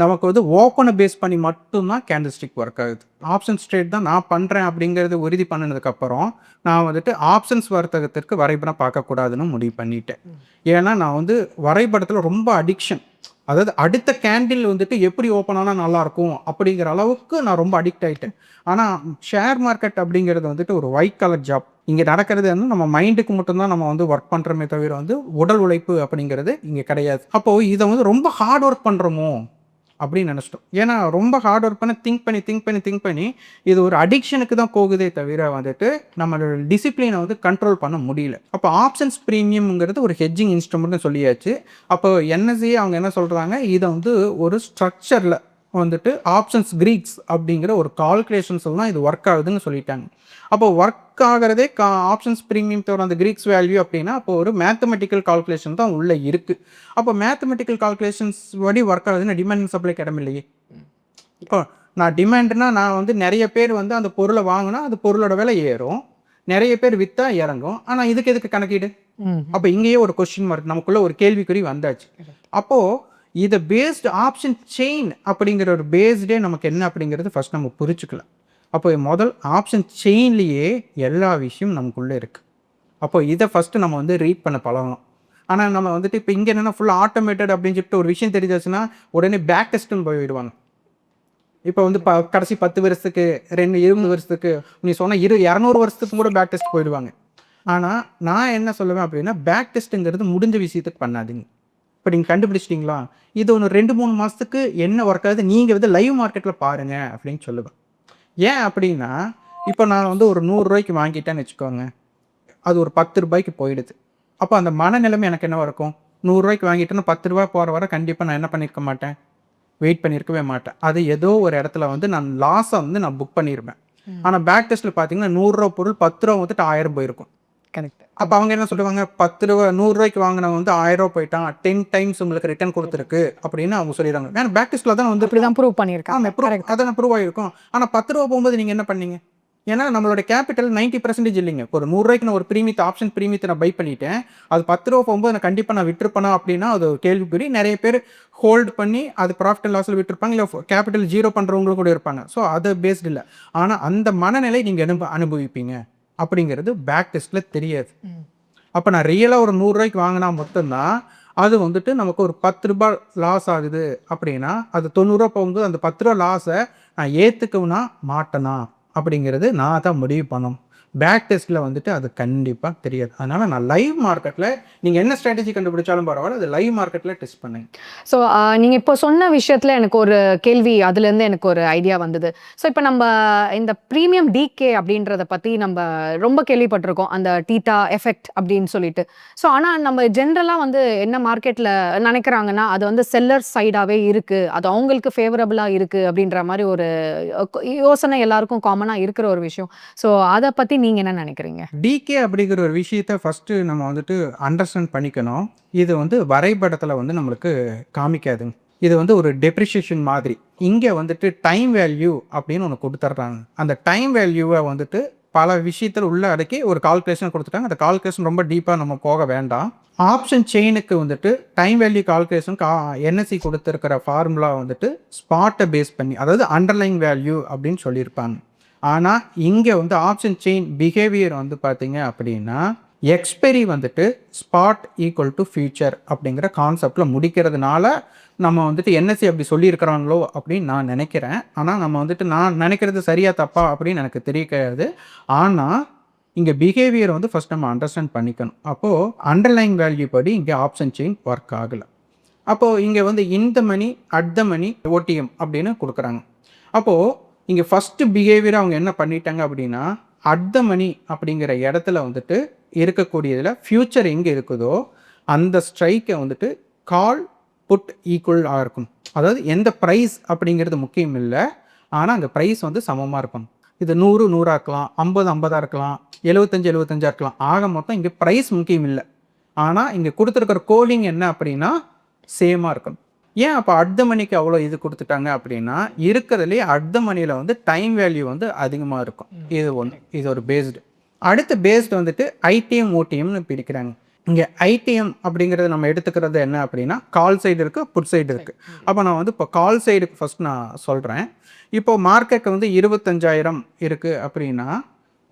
நமக்கு வந்து ஓப்பனை பேஸ் பண்ணி மட்டும்தான் கேண்டில் ஸ்டிக் ஒர்க் ஆகுது. ஆப்ஷன்ஸ் ட்ரேட் தான் நான் பண்ணுறேன் அப்படிங்கிறது உறுதி பண்ணினதுக்கப்புறம் நான் வந்துட்டு ஆப்ஷன்ஸ் வர்த்தகத்திற்கு வரைபடம் பார்க்கக்கூடாதுன்னு முடிவு பண்ணிட்டேன். ஏன்னா நான் வந்து வரைபடத்தில் ரொம்ப அடிக்ஷன். அதாவது அடுத்த கேண்டில் வந்துட்டு எப்படி ஓப்பன் ஆனால் நல்லாயிருக்கும் அப்படிங்கிற அளவுக்கு நான் ரொம்ப அடிக்ட் ஆகிட்டேன். ஆனால் ஷேர் மார்க்கெட் அப்படிங்கிறது வந்துட்டு ஒரு ஒயிட் கலர் ஜாப். இங்கே நடக்கிறது வந்து நம்ம மைண்டுக்கு மட்டும்தான் நம்ம வந்து ஒர்க் பண்ணுறோமே தவிர வந்து உடல் உழைப்பு அப்படிங்கிறது இங்கே கிடையாது. அப்போது இதை வந்து ரொம்ப ஹார்ட் ஒர்க் பண்ணுறோமோ அப்படின்னு நினச்சிட்டோம். ஏன்னா ரொம்ப ஹார்ட் ஒர்க் பண்ணி திங்க் பண்ணி இது ஒரு அடிக்ஷனுக்கு தான் போகுதே தவிர வந்துட்டு நம்மளோட டிசிப்ளினை வந்து கண்ட்ரோல் பண்ண முடியல. அப்போ ஆப்ஷன்ஸ் ப்ரீமியம்ங்கிறது ஒரு ஹெட்ஜிங் இன்ஸ்ட்ருமெண்ட்னு சொல்லியாச்சு. அப்போ என்எஸ்சி அவங்க என்ன சொல்கிறாங்க, இதை வந்து ஒரு ஸ்ட்ரக்சரில் வந்துட்டு ஆப்ஷன்ஸ் கிரீக்ஸ் அப்படிங்கிற ஒரு கால்குலேஷன்ஸில் தான் இது ஒர்க் ஆகுதுன்னு சொல்லிட்டாங்க. அப்போ ஒர்க் ஆகிறதே ஆப்ஷன்ஸ் ப்ரீமியத்தோட அந்த கிரீக்ஸ் வேல்யூ அப்படின்னா அப்போ ஒரு மேத்தமெட்டிக்கல் கால்குலேஷன் தான் உள்ளே இருக்குது. அப்போ மேத்தமெட்டிக்கல் கால்குலேஷன்ஸ் படி ஒர்க் ஆகுதுன்னா டிமாண்ட் அண்ட் சப்ளை இடம் இல்லையே. இப்போ நான் டிமாண்ட்னா நான் வந்து நிறைய பேர் வந்து அந்த பொருளை வாங்கினா அது பொருளோட விலை ஏறும், நிறைய பேர் விற்றா இறங்கும். ஆனால் இதுக்கு எதுக்கு கணக்கீடு? அப்போ இங்கேயே ஒரு கொஸ்டின் மார்க், நமக்குள்ள ஒரு கேள்விக்குறி வந்தாச்சு. அப்போது இதை பேஸ்டு ஆப்ஷன் செயின் அப்படிங்கிற ஒரு பேஸ்டே நமக்கு என்ன அப்படிங்கிறது ஃபஸ்ட் நம்ம புரிச்சுக்கலாம். அப்போ முதல் ஆப்ஷன் செயின்லேயே எல்லா விஷயம் நமக்குள்ளே இருக்குது. அப்போ இதை ஃபஸ்ட்டு நம்ம வந்து ரீட் பண்ண பழகணும். ஆனால் நம்ம வந்துட்டு இப்போ இங்கே என்னென்னா ஃபுல் ஆட்டோமேட்டட் அப்படின்னு சொல்லிட்டு ஒரு விஷயம் தெரிஞ்சாச்சுன்னா உடனே பேக் டெஸ்ட்டுன்னு போயிடுவாங்க. இப்போ வந்து கடைசி 10 வருஷத்துக்கு 20 வருஷத்துக்கு நீ சொன்ன 200 வருஷத்துக்கு கூட பேக் டெஸ்ட் போயிடுவாங்க. ஆனால் நான் என்ன சொல்லுவேன் அப்படின்னா, பேக் டெஸ்ட்டுங்கிறது முடிஞ்ச விஷயத்துக்கு பண்ணாதீங்க. இப்போ நீங்கள் கண்டுபிடிச்சிட்டிங்களா, இது ஒன்று 2-3 மாதத்துக்கு என்ன ஒர்க் ஆகுது நீங்கள் வந்து லைவ் மார்க்கெட்டில் பாருங்கள் அப்படின்னு சொல்லுவேன். ஏன் அப்படின்னா, இப்போ நான் வந்து ஒரு 100 ரூபாய்க்கு வாங்கிட்டேன்னு வச்சுக்கோங்க, அது ஒரு 10 ரூபாய்க்கு போயிடுது. அப்போ அந்த மனநிலைமை எனக்கு என்ன இருக்கும், 100 ரூபாய்க்கு வாங்கிட்டேன்னா 10 ரூபா போகிற வர கண்டிப்பாக நான் என்ன பண்ணியிருக்க மாட்டேன், வெயிட் பண்ணியிருக்கவே மாட்டேன். அது ஏதோ ஒரு இடத்துல வந்து நான் லாஸை வந்து நான் புக் பண்ணியிருப்பேன். ஆனால் பேக் டெஸ்ட்டில் பார்த்தீங்கன்னா 100 ரூபா பொருள் 10 ரூபா வந்துட்டு 1000 போயிருக்கும். கரெக்ட். அப்போ அவங்க என்ன சொல்லுவாங்க, 10 ரூபா 100 ரூபாய்க்கு வாங்கினவங்க வந்து 1000 ரூபா போயிட்டான், 10 டைம்ஸ் உங்களுக்கு ரிட்டர்ன் கொடுத்துருக்கு அப்படின்னு அவங்க சொல்லிடுறாங்க. ஏன்னா பேக் டெஸ்ட்டில் தான் வந்து இப்படி தான் ப்ரூவ் பண்ணியிருக்காங்க. அதை நான் ப்ரூவ் ஆகிருக்கும். ஆனால் 10 ரூபா போகும்போது நீங்கள் என்ன பண்ணீங்க, ஏன்னா நம்மளோட கேபிட்டல் 90% இல்லைங்க. ஒரு ரூ. 100க்கு நான் ஒரு பிரீமியத்தை ஆப்ஷன் பிரீமியத்தை நான் பை பண்ணிட்டேன். அது ரூ. 10 போகும்போது நான் கண்டிப்பாக நான் விட்டுருப்பேனா அப்படின்னா அது ஒரு கேள்விக்குறி. நிறைய பேர் ஹோல்ட் பண்ணி அது ப்ராஃபிட் அண்ட் லாஸில் விட்டுருப்பாங்க. இல்லை கேபிட்டல் 0 பண்ணுறவங்களும் கூட இருப்பாங்க. ஸோ அது பேஸ்ட் இல்லை. ஆனால் அந்த மனநிலை நீங்கள் அனுபவிப்பீங்க அப்படிங்கிறது பேக் டெஸ்ட்டில் தெரியாது. அப்போ நான் ரியலாக ஒரு ரூ. 100க்கு வாங்கினா மட்டும்தான் அது வந்துட்டு நமக்கு ஒரு ரூ. 10 லாஸ் ஆகுது அப்படின்னா அது ரூ. 90 போகும்போது அந்த ரூ. 10 லாஸை நான் ஏற்றுக்கவுனா மாட்டேனா அப்படிங்கிறது நான் தான் முடிவு பண்ணணும். பேக் டெஸ்ட்டில் வந்துட்டு அது கண்டிப்பாக தெரியாது. அதனால் நான் லைவ் மார்க்கெட்டில் நீங்கள் என்ன ஸ்ட்ராட்டஜி கண்டுபிடிச்சாலும் பரவாயில்ல, அது லைவ் மார்க்கெட்டில் டெஸ்ட் பண்ணுங்க. ஸோ நீங்கள் இப்போ சொன்ன விஷயத்தில் எனக்கு ஒரு கேள்வி, அதுலேருந்து எனக்கு ஒரு ஐடியா வந்தது. ஸோ இப்போ நம்ம இந்த ப்ரீமியம் டிகே அப்படின்றத பற்றி நம்ம ரொம்ப கேள்விப்பட்டிருக்கோம், அந்த டீட்டா எஃபெக்ட் அப்படின்னு சொல்லிட்டு. ஸோ ஆனால் நம்ம ஜென்ரலாக வந்து என்ன மார்க்கெட்டில் நினைக்கிறாங்கன்னா அது வந்து செல்லர் சைடாகவே இருக்குது, அது அவங்களுக்கு ஃபேவரபுளாக இருக்குது அப்படின்ற மாதிரி ஒரு யோசனை எல்லாருக்கும் காமனாக இருக்கிற ஒரு விஷயம். ஸோ அதை பற்றி நீங்கள் என்ன நினைக்கிறீங்க? டிகே அப்படிங்கிற ஒரு விஷயத்தை ஃபஸ்ட்டு நம்ம வந்துட்டு அண்டர்ஸ்டாண்ட் பண்ணிக்கணும். இது வந்து வரைபடத்தில் வந்து நம்மளுக்கு காமிக்காதுங்க. இது வந்து ஒரு டெப்ரிஷியேஷன் மாதிரி. இங்கே வந்துட்டு டைம் வேல்யூ அப்படின்னு ஒன்று கொடுத்துட்றாங்க. அந்த டைம் வேல்யூவை வந்துட்டு பல விஷயத்தில் உள்ள அடக்கி ஒரு கால்குலேஷன் கொடுத்துட்டாங்க. அந்த கால்குலேஷன் ரொம்ப டீப்பாக நம்ம போக வேண்டாம். ஆப்ஷன் செயினுக்கு வந்துட்டு டைம் வேல்யூ கால்குலேஷன் என்எஸ்சி கொடுத்துருக்கிற ஃபார்முலா வந்துட்டு ஸ்பாட்டை பேஸ் பண்ணி, அதாவது அண்டர்லைங் வேல்யூ அப்படின்னு சொல்லியிருப்பாங்க. ஆனால் இங்கே வந்து ஆப்ஷன் செயின் பிஹேவியர் வந்து பார்த்தீங்க அப்படின்னா எக்ஸ்பெரி வந்துட்டு ஸ்பாட் ஈக்குவல் டு ஃபியூச்சர் அப்படிங்கிற கான்செப்டில் முடிக்கிறதுனால நம்ம வந்துட்டு என்எஸ்சி அப்படி சொல்லியிருக்கிறாங்களோ அப்படின்னு நான் நினைக்கிறேன். ஆனால் நம்ம வந்துட்டு நான் நினைக்கிறது சரியா தப்பா அப்படின்னு எனக்கு தெரியாது. ஆனால் இங்கே பிஹேவியர் வந்து ஃபஸ்ட் நம்ம அண்டர்ஸ்டாண்ட் பண்ணிக்கணும். அப்போது அண்டர்லைங் வேல்யூ படி இங்கே ஆப்ஷன் செயின் ஒர்க் ஆகலை. அப்போது இங்கே வந்து இந்த மணி அட் த மணி ஓடிஎம் அப்படின்னு கொடுக்குறாங்க. அப்போது இங்கே ஃபஸ்ட்டு பிஹேவியர் அவங்க என்ன பண்ணிட்டாங்க அப்படின்னா அட் த மணி அப்படிங்கிற இடத்துல வந்துட்டு இருக்கக்கூடியதில் ஃப்யூச்சர் எங்கே இருக்குதோ அந்த ஸ்ட்ரைக்கை வந்துட்டு கால் புட் ஈக்குவலாக இருக்கும். அதாவது எந்த ப்ரைஸ் அப்படிங்கிறது முக்கியம் இல்லை, ஆனால் அந்த ப்ரைஸ் வந்து சமமாக இருக்கும். இது 100 100 இருக்கலாம், 50 50 இருக்கலாம், 75 75 இருக்கலாம். ஆக மொத்தம் இங்கே ப்ரைஸ் முக்கியம் இல்லை. ஆனால் இங்கே கொடுத்துருக்கிற கோலிங் என்ன அப்படின்னா சேமாக இருக்கும். ஏன் அப்போ அட் த மணிக்கு அவ்வளோ இது கொடுத்துட்டாங்க அப்படின்னா இருக்கிறதுலே அட் த மணியில் வந்து டைம் வேல்யூ வந்து அதிகமாக இருக்கும். இது ஒன்று, இது ஒரு பேஸ்டு. அடுத்த பேஸ்டு வந்துட்டு ஐடிஎம் ஓடிஎம்னு பிரிக்கிறாங்க. இங்கே ஐடிஎம் அப்படிங்கிறது நம்ம எடுத்துக்கிறது என்ன அப்படின்னா கால் சைடு இருக்குது, புட் சைடு இருக்குது. அப்போ நான் வந்து இப்போ கால் சைடுக்கு ஃபஸ்ட் நான் சொல்கிறேன். இப்போ மார்க்கெட் வந்து 25,000 இருக்குது அப்படின்னா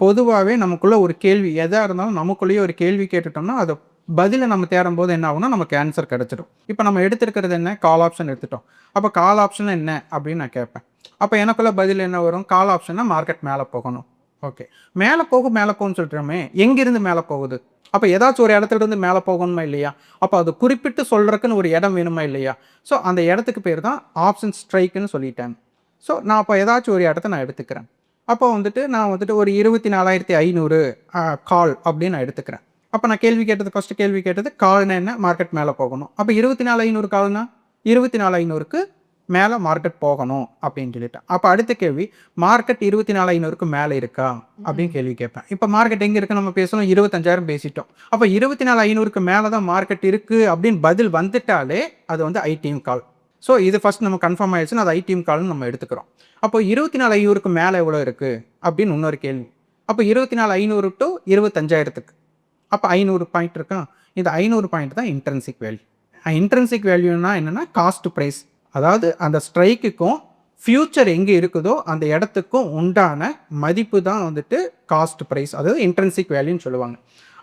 பொதுவாகவே நமக்குள்ளே ஒரு கேள்வி எதாக இருந்தாலும் நமக்குள்ளேயே ஒரு கேள்வி கேட்டுட்டோம்னா அதை பதிலை நம்ம தேடும் போது என்ன ஆகும்னா நமக்கு ஆன்சர் கிடச்சிடும். இப்போ நம்ம எடுத்துருக்கிறது என்ன, கால் ஆப்ஷன் எடுத்துட்டோம். அப்போ கால் ஆப்ஷன் என்ன அப்படின்னு நான் கேட்பேன். அப்போ எனக்குள்ள பதில் என்ன வரும், கால் ஆப்ஷன்னா மார்க்கெட் மேலே போகணும். ஓகே, மேலே போகும்னு சொல்கிறோமே, எங்கேருந்து மேலே போகுது? அப்போ ஏதாச்சும் ஒரு இடத்துல இருந்து மேலே போகணுமா இல்லையா? அப்போ அது குறிப்பிட்டு சொல்கிறதுக்குன்னு ஒரு இடம் வேணுமா இல்லையா? ஸோ அந்த இடத்துக்கு பேர் தான் ஆப்ஷன் ஸ்ட்ரைக்குன்னு சொல்லிட்டாங்க. ஸோ நான் அப்போ ஏதாச்சும் ஒரு இடத்த நான் எடுத்துக்கிறேன். அப்போ வந்துட்டு நான் வந்துட்டு ஒரு 24,500 கால் அப்படின்னு நான் எடுத்துக்கிறேன். அப்போ நான் ஃபஸ்ட்டு கேள்வி கேட்டது கால்னா என்ன, மார்க்கெட் மேலே போகணும். அப்போ 24,500 கால்னா 24,500க்கு மேலே மார்க்கெட் போகணும் அப்படின்னு சொல்லிட்டேன். அப்போ அடுத்த கேள்வி, மார்க்கெட் 24,500க்கு மேலே இருக்கா அப்படின்னு கேள்வி கேட்பேன். இப்போ மார்க்கெட் எங்கே இருக்குது நம்ம பேசணும், 25,000 பேசிட்டோம். அப்போ 24,500க்கு மேலே தான் மார்க்கெட் இருக்குது அப்படின்னு பதில் வந்துட்டாலே அது வந்து ஐடிஎம் கால். ஸோ இது ஃபஸ்ட் நம்ம கன்ஃபார்ம் ஆயிடுச்சுன்னா அது ஐடிஎம் கால்னு நம்ம எடுத்துக்கிறோம். அப்போ 24,500க்கு மேலே எவ்வளோ இருக்குது அப்படின்னு இன்னொரு கேள்வி. அப்போ 24,500 டு 25,000க்கு அப்போ 500 பாயிண்ட் இருக்கா? இந்த 500 பாயிண்ட் தான் இன்ட்ரென்சிக் வேல்யூ. இன்ட்ரென்சிக் வேல்யூனா என்னென்னா காஸ்ட் ப்ரைஸ், அதாவது அந்த ஸ்ட்ரைக்குக்கும் ஃப்யூச்சர் எங்கே இருக்குதோ அந்த இடத்துக்கும் உண்டான மதிப்பு தான் வந்துட்டு காஸ்ட் ப்ரைஸ், அதாவது இன்ட்ரென்சிக் வேல்யூன்னு சொல்லுவாங்க.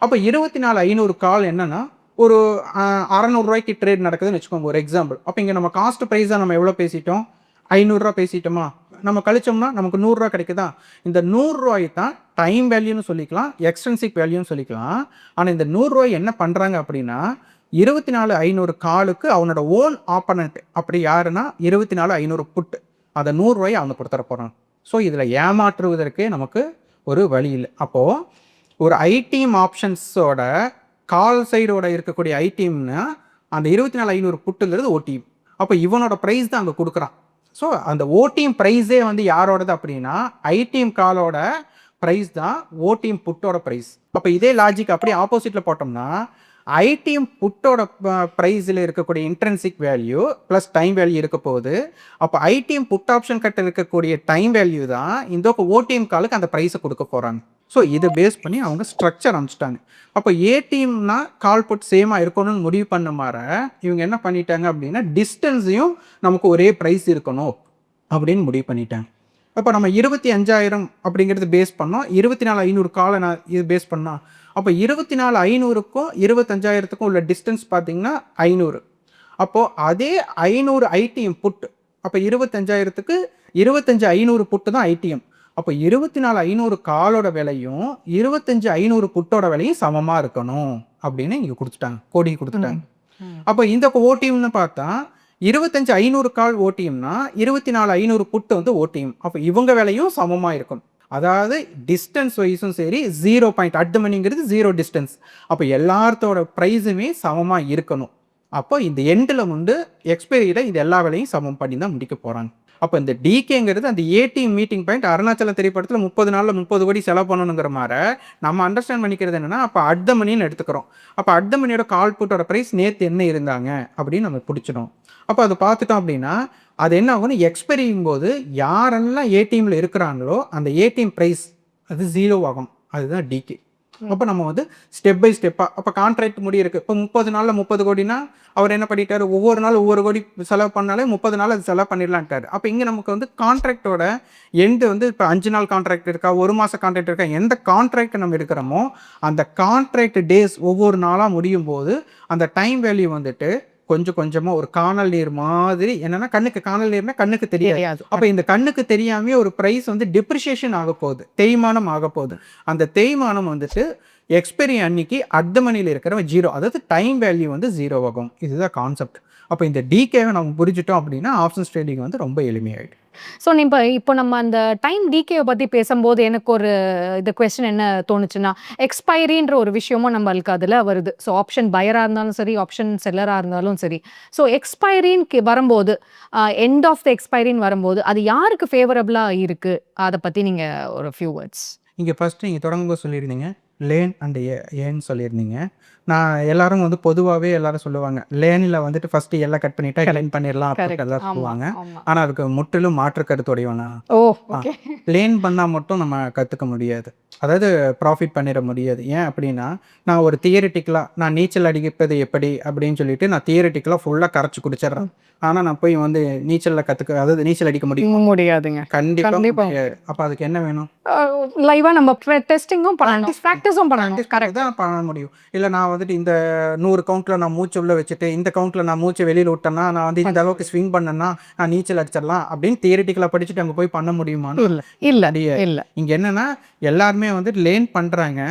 அப்போ 24,500 கால் என்னென்னா ஒரு 600 ரூபாய்க்கு ட்ரேட் நடக்குதுன்னு வச்சுக்கோங்க ஒரு எக்ஸாம்பிள். அப்போ இங்கே நம்ம காஸ்ட் ப்ரைஸாக நம்ம எவ்வளோ பேசிட்டோம், 500 ரூபா பேசிட்டோமா? நம்ம கழிச்சோம்னா நமக்கு 100 ரூபா கிடைக்குதா? இந்த 100 ரூபாய் தான் டைம் வேல்யூன்னு சொல்லிக்கலாம், எக்ஸ்ட்ரென்சிக் வேல்யூன்னு சொல்லிக்கலாம். ஆனால் இந்த 100 ரூபாய் என்ன பண்ணுறாங்க அப்படின்னா 24,500 காலுக்கு அவனோட ஓன் ஆப்பனண்ட் அப்படி யாருன்னா 24,500 புட்டு, அந்த 100 ரூபாயை அவங்க கொடுத்துட போகிறாங்க. ஸோ இதில் ஏமாற்றுவதற்கே நமக்கு ஒரு வழி இல்லை. அப்போது ஒரு ஐடிஎம் ஆப்ஷன்ஸோட கால் சைடோட இருக்கக்கூடிய ஐடிஎம்னா அந்த 24,500 புட்டுங்கிறது ஓடிஎம். அப்போ இவனோட ப்ரைஸ் தான் அங்கே கொடுக்குறான். ஸோ அந்த ஓடிஎம் ப்ரைஸே வந்து யாரோடது அப்படின்னா ஐடிஎம் காலோட ப்ரைஸ் தான் ஓடிஎம் புட்டோட ப்ரைஸ். அப்போ இதே லாஜிக் அப்படியே ஆப்போசிட்டில் போட்டோம்னா ஐடிஎம் புட்டோட ப்ரைஸில் இருக்கக்கூடிய intrinsic value plus time value இருக்க போகுது. அப்போ ஐடிஎம் புட் ஆப்ஷன் கட்ட இருக்கக்கூடிய டைம் வேல்யூ தான் இந்த ஓடிஎம் காலுக்கு அந்த ப்ரைஸை கொடுக்க போகிறாங்க. ஸோ இதை பேஸ் பண்ணி அவங்க ஸ்ட்ரக்சர் அமைச்சிட்டாங்க. அப்போ ஏடிஎம்னா கால் புட் சேமாக இருக்கணும்னு முடிவு பண்ண மாதிரி இவங்க என்ன பண்ணிட்டாங்க அப்படின்னா டிஸ்டன்ஸையும் நமக்கு ஒரே ப்ரைஸ் இருக்கணும் அப்படின்னு முடிவு பண்ணிட்டாங்க. அப்போ நம்ம 25,000 அப்படிங்கிறது பேஸ் பண்ணோம். 24,500 காலை நான் இது பேஸ் பண்ணோம். அப்போ 24,500க்கும் 25,000க்கும் உள்ள டிஸ்டன்ஸ் பார்த்தீங்கன்னா 500. அப்போது அதே 500 ஐடிஎம் புட், அப்போ 25,000க்கு 25,500 புட்டு தான் ஐடிஎம். அப்போ 24,500 காலோட விலையும் 25,500 புட்டோட விலையும் சமமாக இருக்கணும் அப்படின்னு இங்கே கொடுத்துட்டாங்க, கோடி கொடுத்துட்டாங்க. அப்போ இந்த ஓடிஎம்னு பார்த்தா 25,500 கால் ஓடிஎம்னா 24,500 புட்டு வந்து ஓடிஎம். அப்போ இவங்க விலையும் சமமாக இருக்கும். அதாவது டிஸ்டன்ஸ் வைஸும் சரி, 0 பாயிண்ட் அட் மணிங்கிறது 0 டிஸ்டன்ஸ். அப்போ எல்லாத்தோட ப்ரைஸுமே சமமாக இருக்கணும். அப்போ இந்த எண்டில் வந்து எக்ஸ்பைரியில் இது எல்லா விலையும் சமம் பண்ணி தான் முடிக்க போகிறாங்க. அப்போ இந்த டிகேங்கிறது அந்த ஏடிஎம் மீட்டிங் பாயிண்ட் அருணாச்சலம் திரைப்படத்தில் 30 நாளில் 30 கோடி செலவு பண்ணணுங்கிற மாதிரி நம்ம அண்டர்ஸ்டாண்ட் பண்ணிக்கிறது என்னென்னா, அப்போ அட் த மணின்னு எடுத்துக்கிறோம். அப்போ அட் த மணியோட கால் புட்டோட ப்ரைஸ் நேற்று என்ன இருந்தாங்க அப்படின்னு நம்ம பிடிச்சிடும். அப்போ அதை பார்த்துட்டோம் அப்படின்னா அது என்ன ஆகும்னு எக்ஸ்பைரியும் போது யாரெல்லாம் ஏடிஎம்மில் இருக்கிறாங்களோ அந்த ஏடிஎம் ப்ரைஸ் அது 0 ஆகும். அதுதான் டிகே. அப்போ நம்ம வந்து ஸ்டெப் பை ஸ்டெப்பாக அப்போ கான்ட்ராக்ட் முடியிருக்கு. இப்போ 30 நாளில் 30 கோடினா அவர் என்ன பண்ணிட்டாரு, ஒவ்வொரு நாள் ஒவ்வொரு கோடி செலவு பண்ணாலே 30 நாள் அது செலவு பண்ணிடலான்ட்டார். அப்போ இங்கே நமக்கு வந்து கான்ட்ராக்டோட எண்டு வந்து இப்போ 5 நாள் கான்ட்ராக்ட் இருக்கா, 1 மாதம் கான்ட்ராக்ட் இருக்கா, எந்த கான்ட்ராக்ட் நம்ம எடுக்கிறோமோ அந்த கான்ட்ராக்ட் டேஸ் ஒவ்வொரு நாளாக முடியும் போது அந்த டைம் வேல்யூ வந்துட்டு கொஞ்சம் கொஞ்சமாக ஒரு காணல் நீர் மாதிரி, என்னன்னா கண்ணுக்கு காணல் நீர்னா கண்ணுக்கு தெரியாது. அப்போ இந்த கண்ணுக்கு தெரியாமே ஒரு ப்ரைஸ் வந்து டிப்ரிசியேஷன் ஆக போகுது, தேய்மானம் ஆக போகுது. அந்த தேய்மானம் வந்துட்டு எக்ஸ்பைரி அன்னைக்கு அட் த மணியில் இருக்கிற 0, அதாவது டைம் வேல்யூ வந்து 0 ஆகும். இதுதான் கான்செப்ட். அப்போ இந்த டிகேவை நம்ம புரிஞ்சிட்டோம் அப்படின்னா ஆப்ஷன்ஸ் ட்ரேடிங் வந்து ரொம்ப எளிமையாயிடும். ஸோ இப்போ நம்ம அந்த டைம் டிகேவை பற்றி பேசும்போது எனக்கு ஒரு இது கொஸ்டின் என்ன தோணுச்சுன்னா, எக்ஸ்பைரின்ற ஒரு விஷயமும் நம்மளுக்கு அதில் வருது. ஸோ ஆப்ஷன் பையராக இருந்தாலும் சரி, ஆப்ஷன் செல்லராக இருந்தாலும் சரி. ஸோ எக்ஸ்பைரின்னு வரும்போது, எண்ட் ஆஃப் த எக்ஸ்பைரின்னு வரும்போது அது யாருக்கு ஃபேவரபுளாக இருக்குது, அதை பற்றி நீங்கள் ஒரு ஃபியூ வேர்ட்ஸ். இங்கே ஃபஸ்ட்டு நீங்கள் தொடங்கும்போது சொல்லியிருந்தீங்க லேன் அண்ட் ஏன்னு சொல்லியிருந்தீங்க. நான் எல்லாரும் வந்து பொதுவாகவே எல்லாரும் சொல்லுவாங்க லேனில் வந்துட்டு ஃபஸ்ட்டு எல்லாம் கட் பண்ணிட்டா லேன் பண்ணிடலாம் அப்படின்னு எல்லாம் சொல்லுவாங்க. ஆனால் அதுக்கு முற்றிலும் மாற்று கருத்துடையவனா. லேன் பண்ணால் மட்டும் நம்ம கற்றுக்க முடியாது, அதாவது ப்ராஃபிட் பண்ணிட முடியாது. ஏன் அப்படின்னா நான் ஒரு தியரிட்டிக்கலாக நான் நீச்சல் அடிப்பது எப்படி அப்படின்னு சொல்லிட்டு நான் தியரிட்டிக்கலாக ஃபுல்லாக கரைச்சி குடிச்சிட்றேன். ஆனால் நான் போய் வந்து நீச்சலில் அதாவது நீச்சல் அடிக்க முடியாதுங்க. கண்டிப்பாக. அப்போ அதுக்கு என்ன வேணும்? லைவாக நம்ம டெஸ்டிங்கும் பண்ணணும், ப்ராக்டிஸும் பண்ணணும். கரெக்ட் தான் பண்ண முடியும். இல்லை நான் வந்துட்டு இந்த 100 கவுண்ட்டில் நான் மூச்சு உள்ள வச்சுட்டு இந்த கவுண்ட்டில் நான் மூச்சை வெளியில் விட்டேன்னா நான் வந்து இந்த அளவுக்கு ஸ்விங் பண்ணேன்னா நான் நீச்சல் அடிச்சிடலாம் அப்படின்னு தியரிட்டிக்கலாக படிச்சுட்டு அங்கே போய் பண்ண முடியுமான்னு இல்லை. இங்கே என்னென்னா எல்லாருமே வந்துட்டு லேர்ன் பண்ணுறாங்க.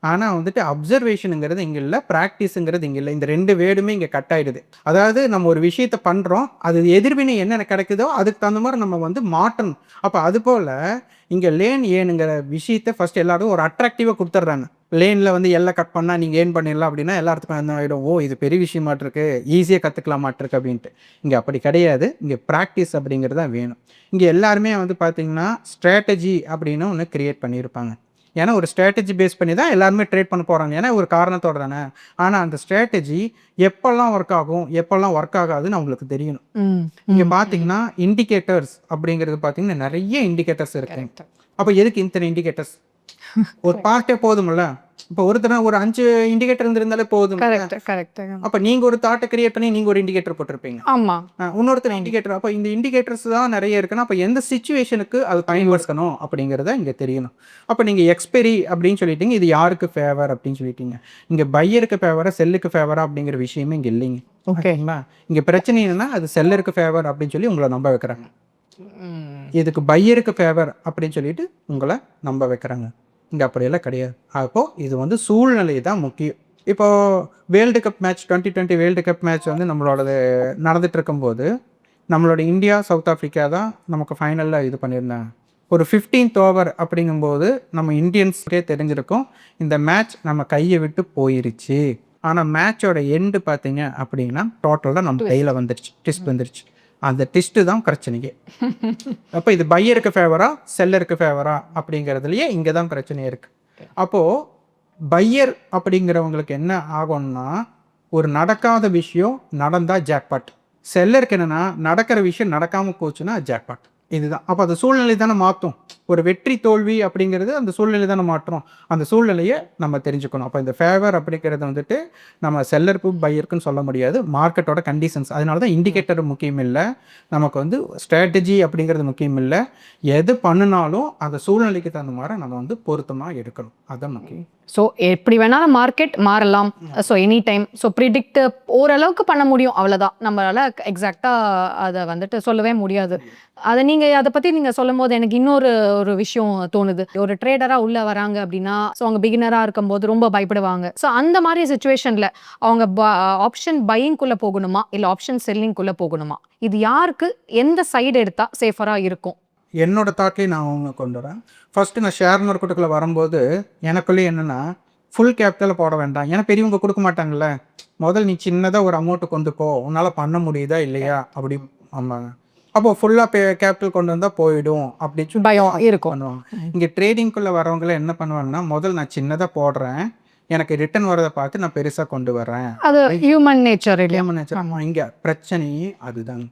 ஆனால் வந்துட்டு அப்சர்வேஷனுங்கிறது இங்கே இல்லை, ப்ராக்டிஸுங்கிறது இங்கே இல்லை. இந்த 2 வேர்டுமே இங்கே கட் ஆகிடுது. அதாவது நம்ம ஒரு விஷயத்தை பண்ணுறோம், அது எதிர்வினை என்னென்ன கிடைக்குதோ அதுக்கு தகுந்த மாதிரி நம்ம வந்து மாற்றணும். அப்போ அதுபோல் இங்கே லேன் ஏனுங்கிற விஷயத்தை ஃபஸ்ட் எல்லாரும் ஒரு அட்ராக்டிவாக கொடுத்துட்றாங்க. லேனில் வந்து எல்லாம் கட் பண்ணால் நீங்கள் ஏன் பண்ணிடலாம் அப்படின்னா எல்லாத்துக்கும் என்ன ஆகிடும், ஓ இது பெரிய விஷயமாட்டிருக்கு, ஈஸியாக கற்றுக்கலாமாட்டிருக்கு அப்படின்ட்டு. இங்கே அப்படி கிடையாது. இங்கே ப்ராக்டிஸ் அப்படிங்கிறது தான் வேணும். இங்கே எல்லாருமே வந்து பார்த்திங்கன்னா ஸ்ட்ராட்டஜி அப்படின்னு ஒன்று க்ரியேட் பண்ணியிருப்பாங்க. ஏன்னா ஒரு ஸ்ட்ராட்டஜி பேஸ் பண்ணி தான் எல்லாருமே ட்ரேட் பண்ண போகிறாங்க, ஏன்னா ஒரு காரணத்தோடு தானே. ஆனால் அந்த ஸ்ட்ராட்டஜி எப்போல்லாம் ஒர்க் ஆகும் எப்போல்லாம் ஒர்க் ஆகாதுன்னு அவங்களுக்கு தெரியணும். இங்கே பார்த்தீங்கன்னா இண்டிகேட்டர்ஸ் அப்படிங்கிறது பார்த்தீங்கன்னா நிறைய இண்டிகேட்டர்ஸ் இருக்கு. அப்போ எதுக்கு இத்தனை இண்டிகேட்டர்ஸ்? ஒரு பார்ட்டே போதும்ல. இப்போ ஒருத்தர் ஒரு 5 இண்டிகேட்டர் இருந்திருந்தாலே போதும். அப்போ நீங்கள் ஒரு தாட்டை கிரியேட் பண்ணி நீங்கள் ஒரு இண்டிகேட்டர் போட்டிருப்பீங்க. ஆமாம், இன்னொருத்தர் இண்டிகேட்டர். அப்போ இந்த இண்டிகேட்டர்ஸ் தான் நிறைய இருக்குன்னா அப்போ எந்த சிச்சுவேஷனுக்கு அது பயன்படுத்தணும் அப்படிங்கிறத இங்கே தெரியணும். அப்போ நீங்கள் எக்ஸ்பைரி அப்படின்னு சொல்லிட்டீங்க, இது யாருக்கு ஃபேவர் அப்படின்னு சொல்லிட்டீங்க. இங்கே பையருக்கு ஃபேவரா செல்லுக்கு ஃபேவரா அப்படிங்கிற விஷயமே இங்கே இல்லைங்க. ஓகேங்களா? இங்கே பிரச்சனை என்னன்னா அது செல்லருக்கு ஃபேவர் அப்படின்னு சொல்லி உங்களை நம்ப வைக்கிறாங்க. இதுக்கு பையருக்கு ஃபேவர் அப்படின்னு சொல்லிட்டு உங்களை நம்ப வைக்கிறாங்க. இங்கே அப்படியெல்லாம் கிடையாது. அப்போது இது வந்து சூழ்நிலை தான் முக்கியம். இப்போது world cup match 2020 world cup match வந்து நம்மளோடது நடந்துட்டு இருக்கும்போது நம்மளோட இந்தியா சவுத் ஆஃப்ரிக்கா தான் நமக்கு ஃபைனலில் இது பண்ணியிருந்தாங்க. ஒரு 15th ஓவர் அப்படிங்கும்போது நம்ம இந்தியன்ஸ்க்கே தெரிஞ்சிருக்கும் இந்த மேட்ச் நம்ம கையை விட்டு போயிருச்சு. ஆனால் மேட்சோட எண்டு பார்த்தீங்க அப்படின்னா டோட்டலாக நம்ம கையில் வந்துருச்சு, ட்விஸ்ட் வந்துருச்சு. அந்த டெஸ்ட்டு தான் பிரச்சனையே. அப்போ இது பையருக்கு ஃபேவரா செல்லருக்கு ஃபேவரா அப்படிங்கிறதுலையே இங்கே தான் பிரச்சனையே இருக்குது. அப்போது பையர் அப்படிங்கிறவங்களுக்கு என்ன ஆகும்னா, ஒரு நடக்காத விஷயம் நடந்தா ஜாக்பாட். செல்லருக்கு என்னன்னா, நடக்கிற விஷயம் நடக்காம போச்சுன்னா ஜாக்பாட். இதுதான். அப்ப அந்த சூழ்நிலை தானே மாத்தும். ஒரு வெற்றி, தோல்வி அப்படிங்கிறது அந்த சூழ்நிலை தானே மாற்றும். அந்த சூழ்நிலைய நம்ம தெரிஞ்சுக்கணும். அப்ப இந்த ஃபேவர் அப்படிங்கிறது வந்துட்டு நம்ம செல்லருக்கும், பையருக்குன்னு சொல்ல முடியாது. மார்க்கெட்டோட கண்டிஷன்ஸ். அதனால தான் இண்டிகேட்டர் முக்கியம் இல்ல. நமக்கு வந்து ஸ்ட்ராட்டஜி அப்படிங்கிறது முக்கியம் இல்ல. எது பண்ணுனாலும் அந்த சூழ்நிலைக்கு தகுந்த மாரி நம்ம வந்து பொருத்தமா எடுக்கணும். அதான் முக்கியம். ஸோ எப்படி வேணாலும் மார்க்கெட் மாறலாம். So any time. So predict ஓரளவுக்கு பண்ண முடியும். அவ்வளோதான். நம்மளால எக்ஸாக்டாக அதை வந்துட்டு சொல்லவே முடியாது. அதை அதை பற்றி நீங்கள் சொல்லும்போது எனக்கு ஒரு விஷயம் தோணுது. ஒரு ட்ரேடராக உள்ளே வராங்க அப்படின்னா, ஸோ அவங்க பிகினராக இருக்கும்போது ரொம்ப பயப்படுவாங்க. ஸோ அந்த மாதிரி சுச்சுவேஷனில் அவங்க ஆப்ஷன் பையிங்குள்ளே போகணுமா, இல்லை ஆப்ஷன் செல்லிங்குள்ளே போகணுமா? இது யாருக்கு எந்த சைடு எடுத்தால் சேஃபராக இருக்கும்? என்னோட தாட்லேயே நான் அவங்க கொண்டு வரேன். ஃபர்ஸ்ட்டு நான் ஷேர் மார்க்கெட்டுக்குள்ள வரும்போது, எனக்குள்ளேயே என்னன்னா, ஃபுல் கேபிட்டல போட வேண்டாம். ஏன்னா பெரியவங்க குடுக்க மாட்டாங்கல்ல. முதல்ல நீ சின்னதா ஒரு அமௌண்ட் கொண்டு போ. உன்னால பண்ண முடியுதா இல்லையா? அப்படி ஆமாங்க. அப்போ ஃபுல்லா கேபிட்டல் கொண்டு வந்தா போயிடும் அப்படின்னு சொல்லி பயம் இருக்கும். பண்ணுவாங்க. இங்க ட்ரேடிங்குள்ள வரவங்கலாம் என்ன பண்ணுவாங்கன்னா, முதல்ல நான் சின்னதா போடுறேன். எனக்கு ரிட்டர்ன் வரத பார்த்து நான் பெருசா கொண்டு வரேன். அது ஹியூமன் நேச்சர் இல்லையா? ஆமா. இங்க பிரச்சனையே அதுதாங்க.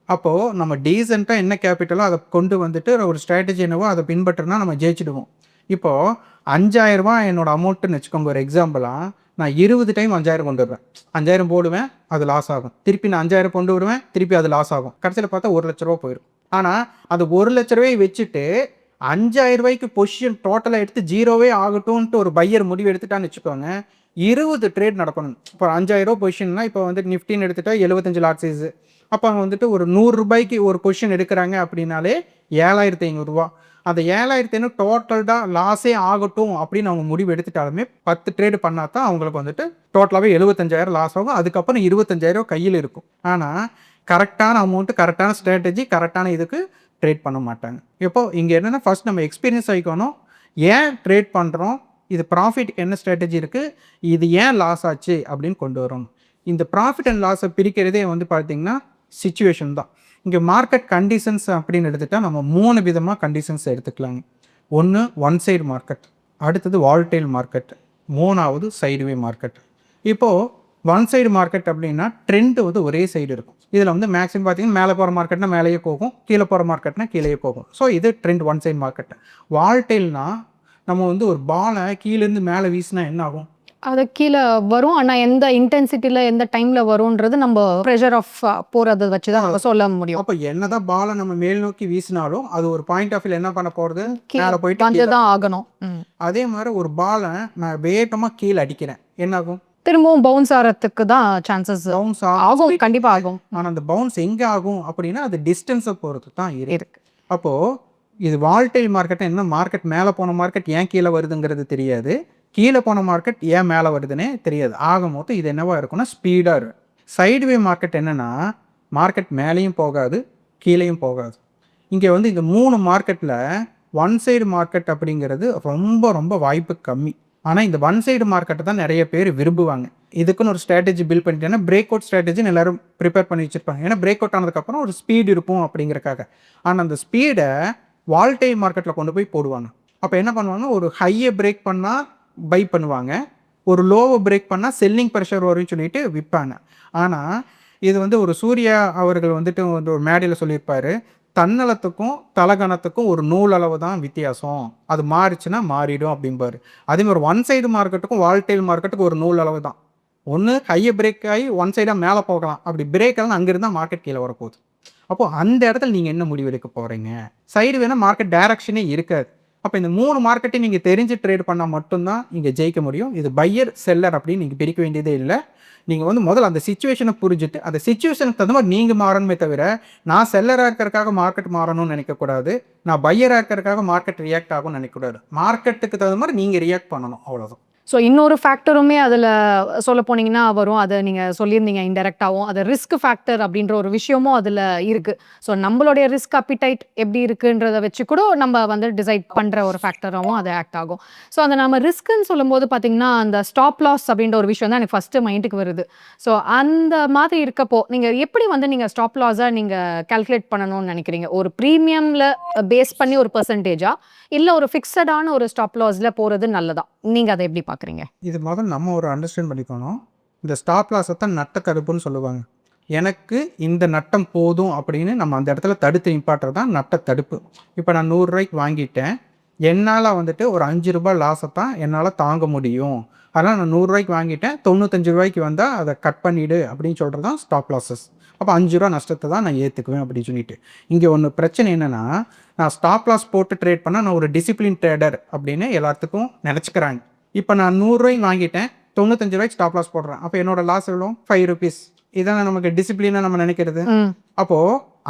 அப்போ நம்ம டீசென்ட்டா என்ன கேபிட்டலோ அத கொண்டு வந்துட்டு ஒரு ஸ்ட்ராட்டஜி என்னவோ அத பின்பற்றினா நம்ம ஜெயிச்சுடுவோம். இப்போ ரூ. 5,000 என்னோட அமௌண்ட்டுன்னு வச்சுக்கோங்க ஒரு எக்ஸாம்பிளா, நான் 20 டைம் 5,000 கொண்டு வருவேன். 5,000 போடுவேன், அது லாஸ் ஆகும். திருப்பி நான் 5,000 கொண்டு வருவேன், திருப்பி அது லாஸ் ஆகும். கடைசியில பார்த்தா ரூ. 1,00,000 போயிரும். ஆனா, அது ரூ. 1,00,000 வச்சுட்டு ரூ. 5,000 பொசிஷன் டோட்டலா எடுத்து 0வே ஆகட்டும்ன்ட்டு ஒரு பையர் முடிவு எடுத்துட்டான்னு வச்சுக்கோங்க, 20 ட்ரேட் நடக்கணும். இப்போ ரூ. 5,000 பொசிஷன்னா இப்போ வந்து நிஃப்டின்னு எடுத்துட்டா 75 லாட் சைஸ். அப்போ அவங்க வந்துட்டு ஒரு ரூ. 100க்கு ஒரு பொசிஷன் எடுக்கிறாங்க அப்படின்னாலே ரூ. 7,500. அந்த 7,500 டோட்டல்டா லாஸே ஆகட்டும் அப்படின்னு அவங்க முடிவு எடுத்துட்டாலுமே 10 ட்ரேடு பண்ணா தான் அவங்களுக்கு வந்துட்டு டோட்டலாகவே 75,000 லாஸ் ஆகும். அதுக்கப்புறம் 25,000 கையில் இருக்கும். ஆனால் கரெக்டான அமௌண்ட்டு, கரெக்டான ஸ்ட்ராட்டஜி, கரெக்டான இதுக்கு ட்ரேட் பண்ண மாட்டாங்க. இப்போ இங்கே என்னென்னா ஃபர்ஸ்ட் நம்ம எக்ஸ்பீரியன்ஸ் ஆகிக்கணும். ஏன் ட்ரேட் பண்ணுறோம், இது ப்ராஃபிட்டுக்கு என்ன ஸ்ட்ராட்டஜி இருக்குது, இது ஏன் லாஸ் ஆச்சு அப்படின்னு கொண்டு வரணும். இந்த ப்ராஃபிட் அண்ட் லாஸை பிரிக்கிறதே வந்து பார்த்தீங்கன்னா சிச்சுவேஷன் தான். இங்கே மார்க்கெட் கண்டிஷன்ஸ் அப்படின்னு எடுத்துகிட்டா நம்ம 3 விதமாக கண்டிஷன்ஸ் எடுத்துக்கலாங்க. ஒன்று ஒன் சைடு மார்க்கெட், அடுத்தது வால்டைல் மார்க்கெட், மூணாவது சைடுவே மார்க்கெட். இப்போது ஒன் சைடு மார்க்கெட் அப்படின்னா ட்ரெண்டு வந்து ஒரே சைடு இருக்கும். இதில் வந்து மேக்ஸிமம் பார்த்தீங்கன்னா மேலே போகிற மார்க்கெட்னா மேலேயே போகும், கீழே போகிற மார்க்கெட்னா கீழேயே போகும். ஸோ இது ட்ரெண்ட் ஒன் சைடு மார்க்கெட். வால்டைல்னா நம்ம வந்து ஒரு பாலை கீழேருந்து மேலே வீசினா என்ன ஆகும், அது கீழே வரும். ஆனால் எந்த இன்டென்சிட்டியில் எந்த டைமில் வரும்ன்றது நம்ம ப்ரெஷர் ஆஃப் போகிறத வச்சு தான் நம்ம சொல்ல முடியும். அப்போ என்னதான் பாலை நம்ம மேல் நோக்கி வீசினாலும் அது ஒரு பாயிண்ட் ஆஃப் வியூ என்ன பண்ண போகிறது, மேலே போயிட்டு வந்து தான் ஆகணும். அதே மாதிரி ஒரு பாலை நான் வேகமாக கீழே அடிக்கிறேன், என்ன ஆகும், திரும்பவும் பவுன்ஸ் ஆகிறதுக்கு தான் சான்சஸ் பவுன்ஸ் ஆகும். கண்டிப்பாக ஆகும். ஆனால் அந்த பவுன்ஸ் எங்கே ஆகும் அப்படின்னா அது டிஸ்டன்ஸை பொறுத்து தான் இருக்கு. அப்போது இது வால்டைல் மார்க்கெட்டை என்ன, மார்க்கெட் மேலே போன மார்க்கெட் ஏன் கீழே வருதுங்கிறது தெரியாது, கீழே போன மார்க்கெட் ஏன் மேலே வருதுன்னே தெரியாது. ஆகும்போது இது என்னவா இருக்குன்னா ஸ்பீடாக இருக்கும். சைடுவே மார்க்கெட் என்னென்னா மார்க்கெட் மேலேயும் போகாது கீழேயும் போகாது. இங்கே வந்து இந்த 3 மார்க்கெட்டில் ஒன் சைடு மார்க்கெட் அப்படிங்கிறது ரொம்ப ரொம்ப வாய்ப்பு கம்மி. ஆனால் இந்த ஒன் சைடு மார்க்கெட்டை தான் நிறைய பேர் விரும்புவாங்க. இதுக்குன்னு ஒரு ஸ்ட்ராட்டஜி பில்ட் பண்ணிட்டேன்னா பிரேக் அவுட் ஸ்ட்ராட்டஜின்னு எல்லாரும் ப்ரிப்பேர் பண்ணி வச்சுருப்பாங்க. ஏன்னா பிரேக் அவுட் ஆனதுக்கப்புறம் ஒரு ஸ்பீடு இருக்கும் அப்படிங்கிறக்காக. ஆனால் அந்த ஸ்பீடை வால்டைல் மார்க்கெட்டில் கொண்டு போய் போடுவாங்க. அப்போ என்ன பண்ணுவாங்க, ஒரு ஹையை பிரேக் பண்ணால் பை பண்ணுவாங்க, ஒரு லோவை பிரேக் பண்ணால் செல்லிங் ப்ரெஷர் வரும்னு சொல்லிட்டு விற்பாங்க. ஆனால் இது வந்து ஒரு சூர்யா அவர்கள் வந்துட்டு ஒரு மேடையில் சொல்லியிருப்பார், தன்னலத்துக்கும் தலகணத்துக்கும் ஒரு நூல் அளவு தான் வித்தியாசம், அது மாறிச்சுன்னா மாறிடும் அப்படிம்பாரு. அதேமாதிரி ஒன் சைடு மார்க்கெட்டுக்கும் வால்டைல் மார்க்கெட்டுக்கும் ஒரு நூல் அளவு தான். ஒன்று ஹையை பிரேக் ஆகி ஒன் சைடாக மேலே போகலாம், அப்படி பிரேக் ஆகலாம் அங்கிருந்தால் மார்க்கெட் கீழே வரப்போகுது. அப்போது அந்த இடத்துல நீங்கள் என்ன முடிவு எடுக்க போகிறீங்க, சைடு வேணால் மார்க்கெட் டைரக்ஷனே இருக்காது. அப்போ இந்த 3 மார்க்கெட்டையும் நீங்கள் தெரிஞ்சு ட்ரேட் பண்ணால் மட்டும்தான் இங்கே ஜெயிக்க முடியும். இது பையர் செல்லர் அப்படின்னு நீங்கள் பிரிக்க வேண்டியதே இல்லை. நீங்கள் வந்து முதல்ல அந்த சிச்சுவேஷனை புரிஞ்சுட்டு அந்த சிச்சுவேஷனுக்கு தகுந்த மாதிரி நீங்கள் மாறணுமே தவிர, நான் செல்லராக இருக்கிறதுக்காக மார்க்கெட் மாறணும்னு நினைக்கக்கூடாது, நான் பையராக இருக்கிறதுக்காக மார்க்கெட் ரியாக்ட் ஆகும்னு நினைக்கக்கூடாது. மார்க்கெட்டுக்கு தகுந்த மாதிரி நீங்கள் ரியாக்ட் பண்ணணும், அவ்வளோதான். ஸோ இன்னொரு ஃபேக்டருமே அதில் சொல்ல போனீங்கன்னா வரும். அதை நீங்கள் சொல்லியிருந்தீங்க இன்டெரக்டாகவும். அது ரிஸ்க் ஃபேக்டர் அப்படின்ற ஒரு விஷயமும் அதில் இருக்குது. ஸோ நம்மளுடைய ரிஸ்க் அப்பிடைட் எப்படி இருக்குன்றதை வச்சு கூட நம்ம வந்து டிசைட் பண்ணுற ஒரு ஃபேக்டராகவும் அது ஆக்ட் ஆகும். ஸோ அதை நம்ம ரிஸ்க்குன்னு சொல்லும்போது பார்த்தீங்கன்னா அந்த ஸ்டாப் லாஸ் அப்படின்ற ஒரு விஷயம் தான் எனக்கு ஃபஸ்ட்டு மைண்டுக்கு வருது. ஸோ அந்த மாதிரி இருக்கப்போ நீங்கள் எப்படி வந்து நீங்கள் ஸ்டாப் லாஸை நீங்கள் கால்குலேட் பண்ணணும்னு நினைக்கிறீங்க? ஒரு ப்ரீமியமில் பேஸ் பண்ணி ஒரு பெர்சன்டேஜா, இல்லை ஒரு ஃபிக்ஸடான ஒரு ஸ்டாப் லாஸில் போகிறது நல்லதா? நீங்கள் அதை எப்படி பார்க்குறீங்க? பார்க்குறீங்க? இது முதல்ல நம்ம ஒரு அண்டர்ஸ்டாண்ட் பண்ணிக்கணும். இந்த ஸ்டாப் லாஸை தான் நட்ட தடுப்புன்னு சொல்லுவாங்க. எனக்கு இந்த நட்டம் போதும் அப்படின்னு நம்ம அந்த இடத்துல தடுத்து நிப்பாட்டுறது தான் நட்ட தடுப்பு. இப்போ நான் ரூ. 100 வாங்கிட்டேன். என்னால் வந்துட்டு ஒரு ரூ. 5 லாஸை தான் என்னால் தாங்க முடியும். அதனால் நான் ரூ. 100 வாங்கிட்டேன். ரூ. 95 வந்தால் அதை கட் பண்ணிவிடு அப்படின்னு சொல்கிறது தான் ஸ்டாப் லாஸஸ். அப்போ ரூ. 5 நஷ்டத்தை தான் நான் ஏற்றுக்குவேன் அப்படின்னு சொல்லிட்டு. இங்கே ஒன்று பிரச்சனை என்னென்னா, நான் ஸ்டாப் லாஸ் போட்டு ட்ரேட் பண்ணால் நான் ஒரு டிசிப்ளின் ட்ரேடர் அப்படின்னு எல்லாத்துக்கும் நினச்சிக்கிறாங்க. இப்போ நான் ரூ. 100 வாங்கிட்டேன், ரூ. 95 ஸ்டாப் லாஸ் போடுறேன். அப்போ என்னோட லாஸ் எவ்வளோ? ₹5. இதான நமக்கு டிசிப்ளினாக நம்ம நினைக்கிறது. அப்போது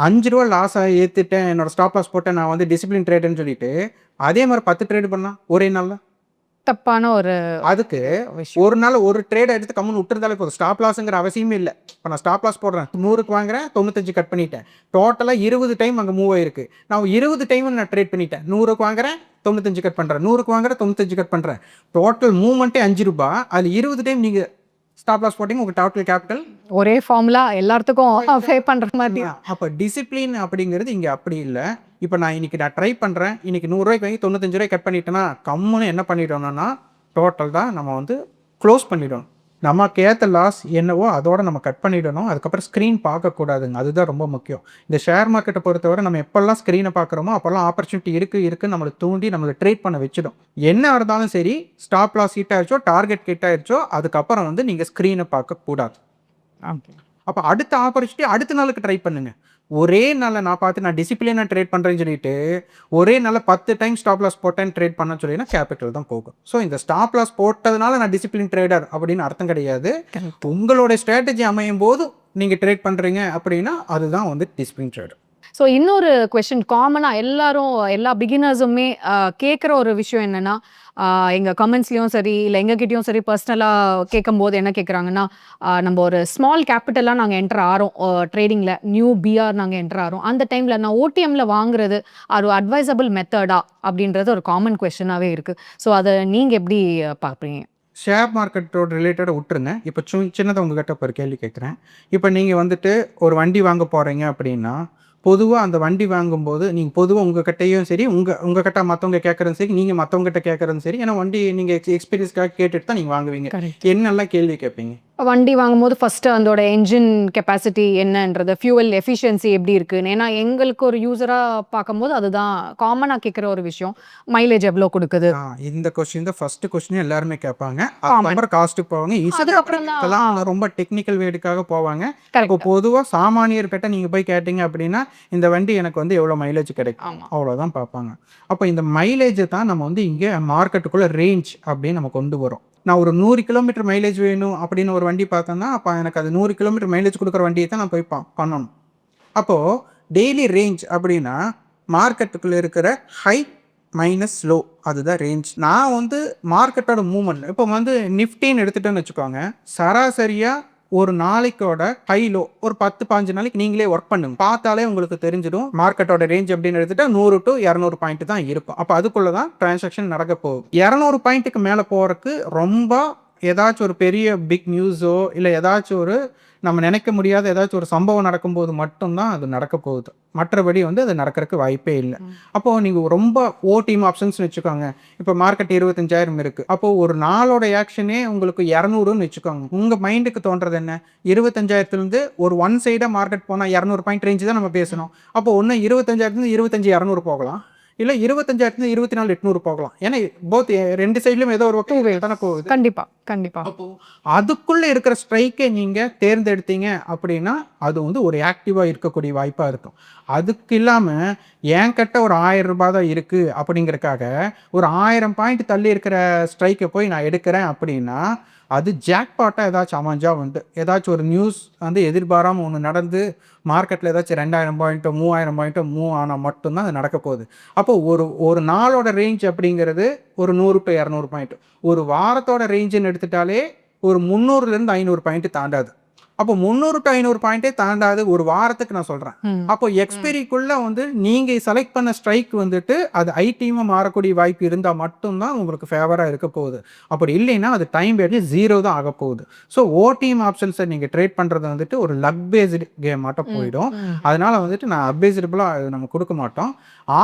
ரூ. 5 லாஸை ஏற்றுட்டேன், என்னோட ஸ்டாப் லாஸ் போட்டேன், நான் வந்து டிசிப்ளின் ட்ரேடுன்னு சொல்லிட்டு அதே மாதிரி 10 ட்ரேடு பண்ணால் ஒரே நாளில் தப்பான ஒரு அதுக்கு ஒரு நாள் ஒரு ட்ரேடை எடுத்து கம்முன்னு விட்டுருந்தாலே போதும். ஸ்டாப் லாஸுங்கிற அவசியமே இல்லை. இப்போ நான் ஸ்டாப் லாஸ் போடுறேன், 100க்கு வாங்குறேன், 95 கட் பண்ணிட்டேன். டோட்டலாக 20 டைம் அங்கே மூவ் ஆயிருக்கு. நான் 20 டைம் நான் ட்ரேட் பண்ணிட்டேன். 100க்கு வாங்குறேன், 95 கட் பண்ணுறேன், 100க்கு வாங்குறேன், 95 கட் பண்ணுறேன். டோட்டல் மூவ்மெண்ட்டே ₹5. அதில் 20 டைம் நீங்கள் ஸ்டாப் லாஸ் போட்டிங்க, உங்கள் டோட்டல் கேபிட்டல் ஒரே ஃபார்முலா எல்லாத்துக்கும் பே பண்ணுற மாதிரி. அப்போ டிசிப்ளின் அப்படிங்கிறது இங்கே அப்படி இல்லை. இப்போ நான் இன்னைக்கு ட்ரை பண்ணுறேன், இன்னைக்கு ரூ. 100 வாங்கி ₹95 கட் பண்ணிட்டேன்னா கம்முன்னு என்ன பண்ணிட்டோம்னா டோட்டல் தான் நம்ம வந்து க்ளோஸ் பண்ணிடணும். நமக்கு ஏற்ற லாஸ் என்னவோ அதோட நம்ம கட் பண்ணிடணும். அதுக்கப்புறம் ஸ்க்ரீன் பார்க்கக்கூடாதுங்க. அதுதான் ரொம்ப முக்கியம். இந்த ஷேர் மார்க்கெட்டை பொறுத்தவரை நம்ம எப்போல்லாம் ஸ்க்ரீனை பார்க்குறோமோ அப்போல்லாம் ஆப்பர்ச்சுனிட்டி இருக்குன்னு நம்மளை தூண்டி நம்மளை ட்ரேட் பண்ண வச்சிடும். என்ன இருந்தாலும் சரி, ஸ்டாப் லாஸ் ஹிட் ஆயிடுச்சோ, டார்கெட் ஹிட் ஆயிடுச்சோ, அதுக்கப்புறம் வந்து நீங்கள் ஸ்க்ரீனை பார்க்கக்கூடாது. அப்போ அடுத்த ஆப்பர்ச்சுனிட்டி அடுத்த நாளுக்கு ட்ரை பண்ணுங்க. ஒரே நாளில் நான் பார்த்து நான் டிசிப்ளினாக ட்ரேட் பண்ணுறேன்னு சொல்லிட்டு ஒரே நாளில் 10 டைம் ஸ்டாப் லாஸ் போட்டேன்னு ட்ரேட் பண்ண சொல்லினா கேபிட்டல் தான் போகும். ஸோ இந்த ஸ்டாப் லாஸ் போட்டதுனால நான் டிசிப்ளின் ட்ரேடர் அப்படின்னு அர்த்தம் கிடையாது. உங்களோட ஸ்ட்ராட்டஜி அமையும் போது நீங்கள் ட்ரேட் பண்ணுறீங்க அப்படின்னா அதுதான் வந்து டிசிப்ளின் ட்ரேடர். ஸோ இன்னொரு கொஸ்டின் காமனாக எல்லா பிகினர்ஸுமே கேட்குற ஒரு விஷயம் என்னென்னா, எங்கள் கமெண்ட்ஸ்லேயும் சரி இல்லை எங்ககிட்டயும் சரி பர்சனலாக கேட்கும்போது என்ன கேட்குறாங்கன்னா, நம்ம ஒரு ஸ்மால் கேபிட்டலாக நாங்கள் என்டர் ஆகிறோம் ட்ரேடிங்கில், நியூ பிஆர் நாங்கள் என்டர் ஆகிறோம். அந்த டைமில் நான் ஓடிஎம்மில் வாங்குறது ஒரு அட்வைசபிள் மெத்தடா அப்படின்றது ஒரு காமன் கொஸ்டினாகவே இருக்குது. ஸோ அதை நீங்கள் எப்படி பார்க்குறீங்க? ஷேர் மார்க்கெட்டோட ரிலேட்டடாக விட்டுருங்க. இப்போ சின்னதாக உங்ககிட்ட ஒரு கேள்வி கேட்குறேன். இப்போ நீங்கள் வந்துட்டு ஒரு வண்டி வாங்க போகிறீங்க அப்படின்னா, பொதுவாக அந்த வண்டி வாங்கும்போது நீங்கள் பொதுவாக உங்ககிட்டையும் சரி, உங்கள் கிட்ட மற்றவங்க கேட்குறதும் சரி, நீங்கள் மற்றவங்ககிட்ட கேட்குறதும் சரி, ஏன்னா வண்டி நீங்கள் எக்ஸ்பீரியன்ஸ்க்காக கேட்டுட்டு தான் நீங்கள் வாங்குவீங்க. என்னெல்லாம் கேள்வி கேட்பீங்க? வண்டி வாங்கும்போது ஃபஸ்ட்டு அதோட என்ஜின் கெப்பாசிட்டி என்னன்றது, ஃபியூவல் எஃபிஷியன்சி எப்படி இருக்குன்னு. ஏன்னா எங்களுக்கு ஒரு யூஸராக பார்க்கும்போது அதுதான் காமனாக கேட்குற ஒரு விஷயம். மைலேஜ் எவ்வளோ கொடுக்குது. இந்த கொஸ்டின் தான் ஃபர்ஸ்ட் கொஸ்டின் எல்லாருமே கேட்பாங்க. அதுக்கப்புறம் காஸ்ட்டுக்கு போவாங்க. அதுக்கப்புறம் ரொம்ப டெக்னிக்கல் வேர்டுக்காக போவாங்க. இப்போ பொதுவாக சாமானியர்கிட்ட நீங்கள் போய் கேட்டீங்க அப்படின்னா இந்த வண்டி எனக்கு வந்து எவ்வளோ மைலேஜ் கிடைக்கும் அவ்வளோதான் பார்ப்பாங்க. அப்போ இந்த மைலேஜ் தான் நம்ம வந்து இங்கே மார்க்கெட்டுக்குள்ளே ரேஞ்ச் அப்படின்னு நம்ம கொண்டு வரோம். நான் ஒரு 100 கிலோமீட்டர் மைலேஜ் வேணும் அப்படின்னு ஒரு வண்டி பார்த்தேன்னா அப்போ எனக்கு அது 100 கிலோமீட்டர் மைலேஜ் கொடுக்குற வண்டியை தான் நான் போய் பண்ணணும். அப்போது டெய்லி ரேஞ்ச் அப்படின்னா மார்க்கெட்டுக்குள்ளே இருக்கிற ஹை மைனஸ் லோ, அதுதான் ரேஞ்ச். நான் வந்து மார்க்கெட்டோட மூவ்மெண்ட் இப்போ வந்து நிஃப்டின்னு எடுத்துட்டேன்னு வச்சுக்கோங்க, சராசரியாக ஒரு நாளைக்கோட ஹை லோ ஒரு 10-15 நாளைக்கு நீங்களே ஒர்க் பண்ணுங்க, பார்த்தாலே உங்களுக்கு தெரிஞ்சிடும். மார்க்கெட்டோட ரேஞ்ச் அப்படின்னு எடுத்துட்டா 100 to 200 பாயிண்ட் தான் இருக்கும். அப்போ அதுக்குள்ள தான் டிரான்சாக்ஷன் நடக்க போகுது. 200 பாயிண்ட்டுக்கு மேலே போகிறதுக்கு ரொம்ப ஏதாச்சும் ஒரு பெரிய பிக் நியூஸோ இல்லை ஏதாச்சும் ஒரு நம்ம நினைக்க முடியாத ஏதாச்சும் ஒரு சம்பவம் நடக்கும்போது மட்டும்தான் அது நடக்க போகுது. மற்றபடி வந்து அது நடக்கிறதுக்கு வாய்ப்பே இல்லை. அப்போது நீங்கள் ரொம்ப ஓடிஎம் ஆப்ஷன்ஸ் வச்சுக்கோங்க. இப்போ மார்க்கெட் 25,000 இருக்குது. அப்போது ஒரு நாளோட ஆக்ஷனே உங்களுக்கு 200ன்னு வச்சுக்கோங்க. உங்கள் மைண்டுக்கு தோன்றது என்ன? 25,000லேருந்து ஒரு ஒன் சைடாக மார்க்கெட் போனால் 200 பாயிண்ட் ரேஞ்சு தான் நம்ம பேசணும். அப்போ ஒன்று 25,000லேருந்து 25,200 போகலாம், இல்லை 25,000 24,800 போகலாம். ஏன்னா போத் ரெண்டு சைட்லையும் ஏதோ ஒரு வகையில் தானே போகுது. கண்டிப்பாக. அப்போது அதுக்குள்ளே இருக்கிற ஸ்ட்ரைக்கை நீங்கள் தேர்ந்தெடுத்தீங்க அப்படின்னா அது வந்து ஒரு ஆக்டிவாக இருக்கக்கூடிய வாய்ப்பாக இருக்கும். அதுக்கு இல்லாமல் என்கிட்ட ஒரு ₹1000 தான் இருக்குது அப்படிங்கிறக்காக ஒரு 1000 பாயிண்ட் தள்ளி இருக்கிற ஸ்ட்ரைக்கை போய் நான் எடுக்கிறேன் அப்படின்னா அது ஜாக்பாட்டாக ஏதாச்சும் அமைஞ்சா வந்து ஏதாச்சும் ஒரு நியூஸ் வந்து எதிர்பாராமல் ஒன்று நடந்து மார்க்கெட்டில் ஏதாச்சும் 2,000 பாயிண்ட்டோ 3,000 பாயிண்ட்டோ மூவ் ஆனால் மட்டும்தான் அது நடக்க போகுது. அப்போது ஒரு நாளோட ரேஞ்ச் அப்படிங்கிறது ஒரு 100 to 200 பாயிண்ட். ஒரு வாரத்தோட ரேஞ்சுன்னு எடுத்துட்டாலே ஒரு 300லேருந்து 500 பாயிண்ட் தாண்டாது. அப்போ 300 to 500 பாயிண்டே தாண்டாது ஒரு வாரத்துக்கு நான் சொல்கிறேன். அப்போ எக்ஸ்பெரிக்குள்ளே வந்து நீங்கள் செலக்ட் பண்ண ஸ்ட்ரைக் வந்துட்டு அது ஐடிஎம்மாக மாறக்கூடிய வாய்ப்பு இருந்தால் மட்டும்தான் உங்களுக்கு ஃபேவராக இருக்க போகுது. அப்படி இல்லைன்னா அது டைம் பேர்டு 0 தான் ஆக போகுது. ஸோ ஓடிஎம் ஆப்ஷன்ஸை நீங்கள் ட்ரேட் பண்ணுறது வந்துட்டு ஒரு லக் பேஸ்டு கேம் மட்டும் போயிடும். அதனால் வந்துட்டு நான் அட்வைசபிளாக நம்ம கொடுக்க மாட்டோம்.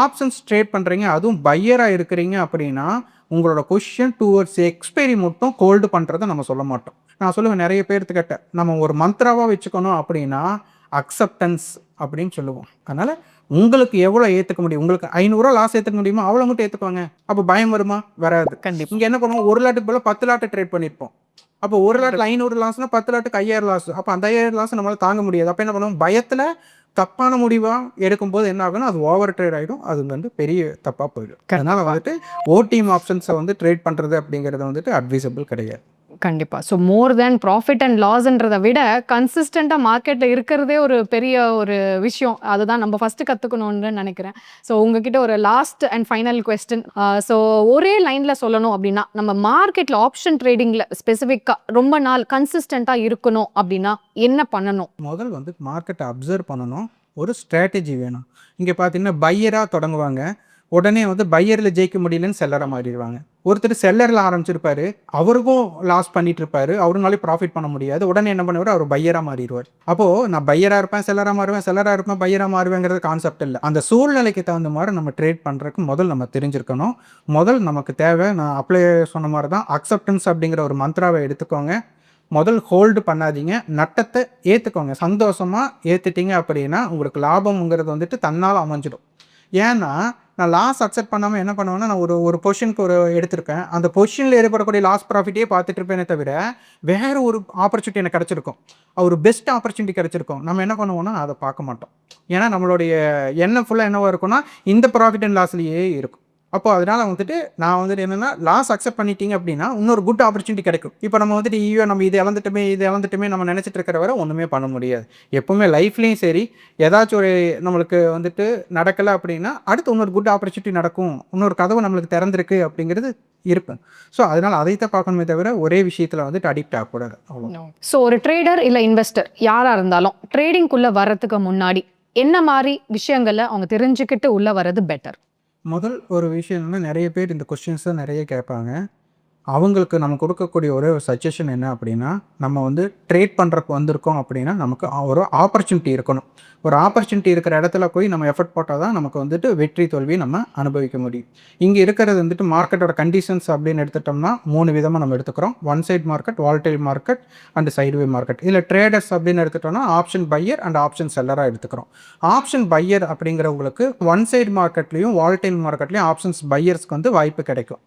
ஆப்ஷன்ஸ் ட்ரேட் பண்ணுறீங்க, அதுவும் பையராக இருக்கிறீங்க அப்படின்னா உங்களோட பொசிஷன் டுவர்ட்ஸ் எக்ஸ்பைரி மட்டும் ஹோல்டு பண்ணுறதை நம்ம சொல்ல மாட்டோம். நான் சொல்லுவேன் நிறைய பேர்த்துக்கிட்ட நம்ம ஒரு மந்த்ராவாக வச்சுக்கணும் அப்படின்னா அக்செப்டன்ஸ் அப்படின்னு சொல்லுவோம். அதனால் உங்களுக்கு எவ்வளோ ஏற்றுக்க முடியும், உங்களுக்கு 500 ரூபா லாஸ் ஏற்றுக்க முடியுமோ அவ்வளோ மட்டும் ஏற்றுக்குவாங்க. அப்போ பயம் வருமா? வராது. கண்டிப்பா. இங்கே என்ன பண்ணுவோம், 1 லாட்டுக்கு போல 10 லாட்டு ட்ரேட் பண்ணியிருப்போம். அப்போ 1 லாட்டில் 500 லாஸ்னா 10 லாட்டுக்கு 5000 லாஸ். அப்போ அந்த 5000 லாஸ் நம்மளால் தாங்க முடியாது. அப்போ என்ன பண்ணுவோம், பயத்தில் தப்பான முடிவாக எடுக்கும்போது என்ன ஆகும்னா அது ஓவர் ட்ரேட் ஆகிடும். அது வந்து பெரிய தப்பாக போயிடும். அதனால் வந்துட்டு ஓடிஎம் ஆப்ஷன்ஸை வந்து ட்ரேட் பண்ணுறது அப்படிங்கிறது வந்துட்டு அட்வைசபிள் கிடையாது. கண்டிப்பா. So more than profit and லாஸ்ன்றதை விட கன்சிஸ்டண்ட்டாக மார்க்கெட்டில் இருக்கிறதே ஒரு பெரிய ஒரு விஷயம். அதுதான் நம்ம ஃபஸ்ட்டு கற்றுக்கணும்னு நினைக்கிறேன். ஸோ உங்ககிட்ட ஒரு last and final question. So ஒரே லைனில் சொல்லணும் அப்படின்னா நம்ம மார்க்கெட்டில் ஆப்ஷன் ட்ரேடிங்கில் ஸ்பெசிஃபிக்காக ரொம்ப நாள் கன்சிஸ்டண்ட்டாக இருக்கணும் அப்படின்னா என்ன பண்ணணும்? முதல் வந்து மார்க்கெட்டை அப்சர்வ் பண்ணணும். ஒரு ஸ்ட்ராட்டஜி வேணும். இங்கே பார்த்தீங்கன்னா பையராக தொடங்குவாங்க. உடனே வந்து பையரில் ஜெயிக்க முடியலன்னு செல்லராக மாறிடுவாங்க. ஒருத்தர் செல்லரில் ஆரம்பிச்சிருப்பாரு, அவருக்கும் லாஸ் பண்ணிட்டு இருப்பாரு, அவருனாலே ப்ராஃபிட் பண்ண முடியாது. உடனே என்ன பண்ணுவார், அவர் பையராக மாறிடுவார். அப்போது நான் பையராக இருப்பேன், செல்லராக மாறுவேன், செல்லராக இருப்பேன், பையராக மாறுவேங்கிறது கான்செப்ட் இல்லை. அந்த சூழ்நிலைக்கு தகுந்த மாதிரி நம்ம ட்ரேட் பண்ணுறதுக்கு முதல் நம்ம தெரிஞ்சிருக்கணும். முதல் நமக்கு தேவை, நான் அப்ளை சொன்ன மாதிரி தான், அக்செப்டன்ஸ் அப்படிங்கிற ஒரு மந்த்ராவை எடுத்துக்கோங்க. முதல் ஹோல்டு பண்ணாதீங்க, நட்டத்தை ஏற்றுக்கோங்க. சந்தோஷமாக ஏற்றுட்டீங்க அப்படின்னா உங்களுக்கு லாபம்ங்கிறது வந்துட்டு தன்னால் அமைஞ்சிடும். ஏன்னா நான் லாஸ் அக்செப்ட் பண்ணாமல் என்ன பண்ணுவேன்னா, நான் ஒரு பொசிஷனுக்கு எடுத்திருப்பேன். அந்த பொசிஷனில் ஏற்படக்கூடிய லாஸ் ப்ராஃபிட்டே பார்த்துட்டு இருப்பேனே தவிர வேறு ஒரு ஆப்பர்ச்சுனிட்டி எனக்கு கிடச்சிருக்கும், ஒரு பெஸ்ட் ஆப்பர்ச்சுனிட்டி கிடச்சிருக்கும். நம்ம என்ன பண்ணுவோம்னா அதை பார்க்க மாட்டோம். ஏன்னா நம்மளுடைய எண்ணம் ஃபுல்லாக என்னவாக இருக்கும்னா இந்த ப்ராஃபிட் அண்ட் லாஸ்லேயே இருக்கும். அப்போ அதனால் வந்துட்டு நான் வந்துட்டு என்னென்னா, லாஸ் அக்செப்ட் பண்ணிட்டீங்க அப்படின்னா இன்னொரு குட் ஆப்பர்ச்சுனிட்டி கிடைக்கும். இப்போ நம்ம வந்துட்டு ஐயோ நம்ம இது இழந்துட்டுமே நம்ம நினச்சிட்டு இருக்கிற வரை ஒன்றுமே பண்ண முடியாது. எப்போவுமே லைஃப்லேயும் சரி, ஏதாச்சும் ஒரு நம்மளுக்கு வந்துட்டு நடக்கலை அப்படின்னா அடுத்து இன்னொரு குட் ஆப்பர்ச்சுனிட்டி நடக்கும், இன்னொரு கதவு நம்மளுக்கு திறந்திருக்கு அப்படிங்கிறது இருக்கும். ஸோ அதனால் அதைத்தான் பார்க்கணுமே தவிர ஒரே விஷயத்தில் வந்துட்டு அடிக்ட் ஆகக்கூடாது. அவ்வளோ. ஸோ ஒரு ட்ரேடர் இல்லை இன்வெஸ்டர் யாராக இருந்தாலும் ட்ரேடிங்குள்ளே வர்றதுக்கு முன்னாடி என்ன மாதிரி விஷயங்களை அவங்க தெரிஞ்சுக்கிட்டு உள்ளே வர்றது பெட்டர்? முதல் ஒரு விஷயம் என்னன்னா, நிறைய பேர் இந்த கொஸ்டின்ஸை நிறைய கேட்பாங்க. அவங்களுக்கு நம்ம கொடுக்கக்கூடிய ஒரே ஒரு சஜஷன் என்ன அப்படின்னா, நம்ம வந்து ட்ரேட் பண்ணுறக்கு வந்திருக்கோம் அப்படின்னா நமக்கு ஒரு ஆப்பர்ச்சுனிட்டி இருக்கணும். ஒரு ஆப்பர்ச்சுனிட்டி இருக்கிற இடத்துல போய் நம்ம எஃபர்ட் போட்டால் தான் நமக்கு வந்துட்டு வெற்றி தோல்வி நம்ம அனுபவிக்க முடியும். இங்கே இருக்கிறது வந்துட்டு மார்க்கெட்டோட கண்டிஷன்ஸ் அப்படின்னு எடுத்துட்டோம்னா 3 விதமாக நம்ம எடுத்துக்கிறோம். One side market, volatile market and sideway market. இதில் ட்ரேடர்ஸ் அப்படின்னு எடுத்துட்டோம்னா ஆப்ஷன் பையர் அண்ட் ஆப்ஷன் செல்லராக எடுத்துக்கிறோம். ஆப்ஷன் பையர் அப்படிங்கிறவங்களுக்கு ஒன் சைட் மார்க்கெட்லேயும் வாலடைல் மார்க்கெட்லேயும் ஆப்ஷன்ஸ் பையர்ஸ்க்கு வந்து வாய்ப்பு கிடைக்கும்.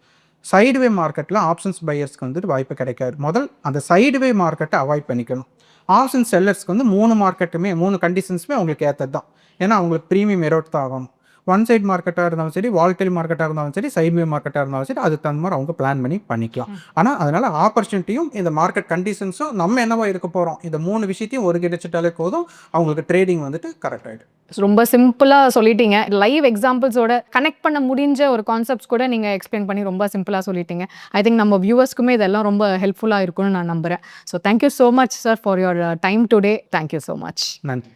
சைடுவே மார்க்கெட்டில் ஆப்ஷன்ஸ் பையர்ஸ்க்கு வந்துட்டு வாய்ப்பு கிடைக்காது. முதல் அந்த சைடுவே மார்க்கெட்டை அவாய்ட் பண்ணிக்கணும். ஆப்ஷன் செல்லர்ஸ்க்கு வந்து 3 மார்க்கெட்டுமே 3 கண்டிஷன்ஸுமே அவங்களுக்கு ஏற்றது தான். ஏன்னா அவங்களுக்கு ப்ரீமியம் எரோட் தான் ஆகணும். ஒன் சைட் மார்க்கெட்டாக இருந்தாலும் சரி, வாலடைல் மார்க்கெட்டாக இருந்தாலும் சரி, சைட்வே மார்க்கெட்டாக இருந்தாலும் சரி, அதுக்கு தகுந்த மாதிரி அவங்க பிளான் பண்ணிக்கலாம். ஆனால் அதனால் ஆப்பர்ச்சுனிட்டியும் இந்த மார்க்கெட் கண்டிஷன்ஸும் நம்ம என்னவா இருக்க போகிறோம், இந்த 3 விஷயத்தையும் ஒரு கிடைச்சிட்டாலே போதும், அவங்களுக்கு ட்ரேடிங் வந்துட்டு கரெக்ட் ஆகிடும். ரொம்ப சிம்பிளாக சொல்லிட்டீங்க. லைவ் எக்ஸாம்பிள்ஸோட கனெக்ட் பண்ண முடிஞ்ச ஒரு கான்செப்ட்ஸ் கூட நீங்கள் எக்ஸ்பிளைன் பண்ணி ரொம்ப சிம்பிளாக சொல்லிட்டீங்க. ஐ திங்க் நம்ம வியூவர்ஸ்க்குமே இதெல்லாம் ரொம்ப ஹெல்ப்ஃபுல்லாக இருக்கும்னு நான் நம்புகிறேன். So thank you so much sir for your time today. Thank you so much. நன்றி.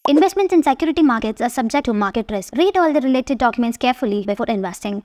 Investments in security markets are subject to market risk. Read all the related documents carefully before investing.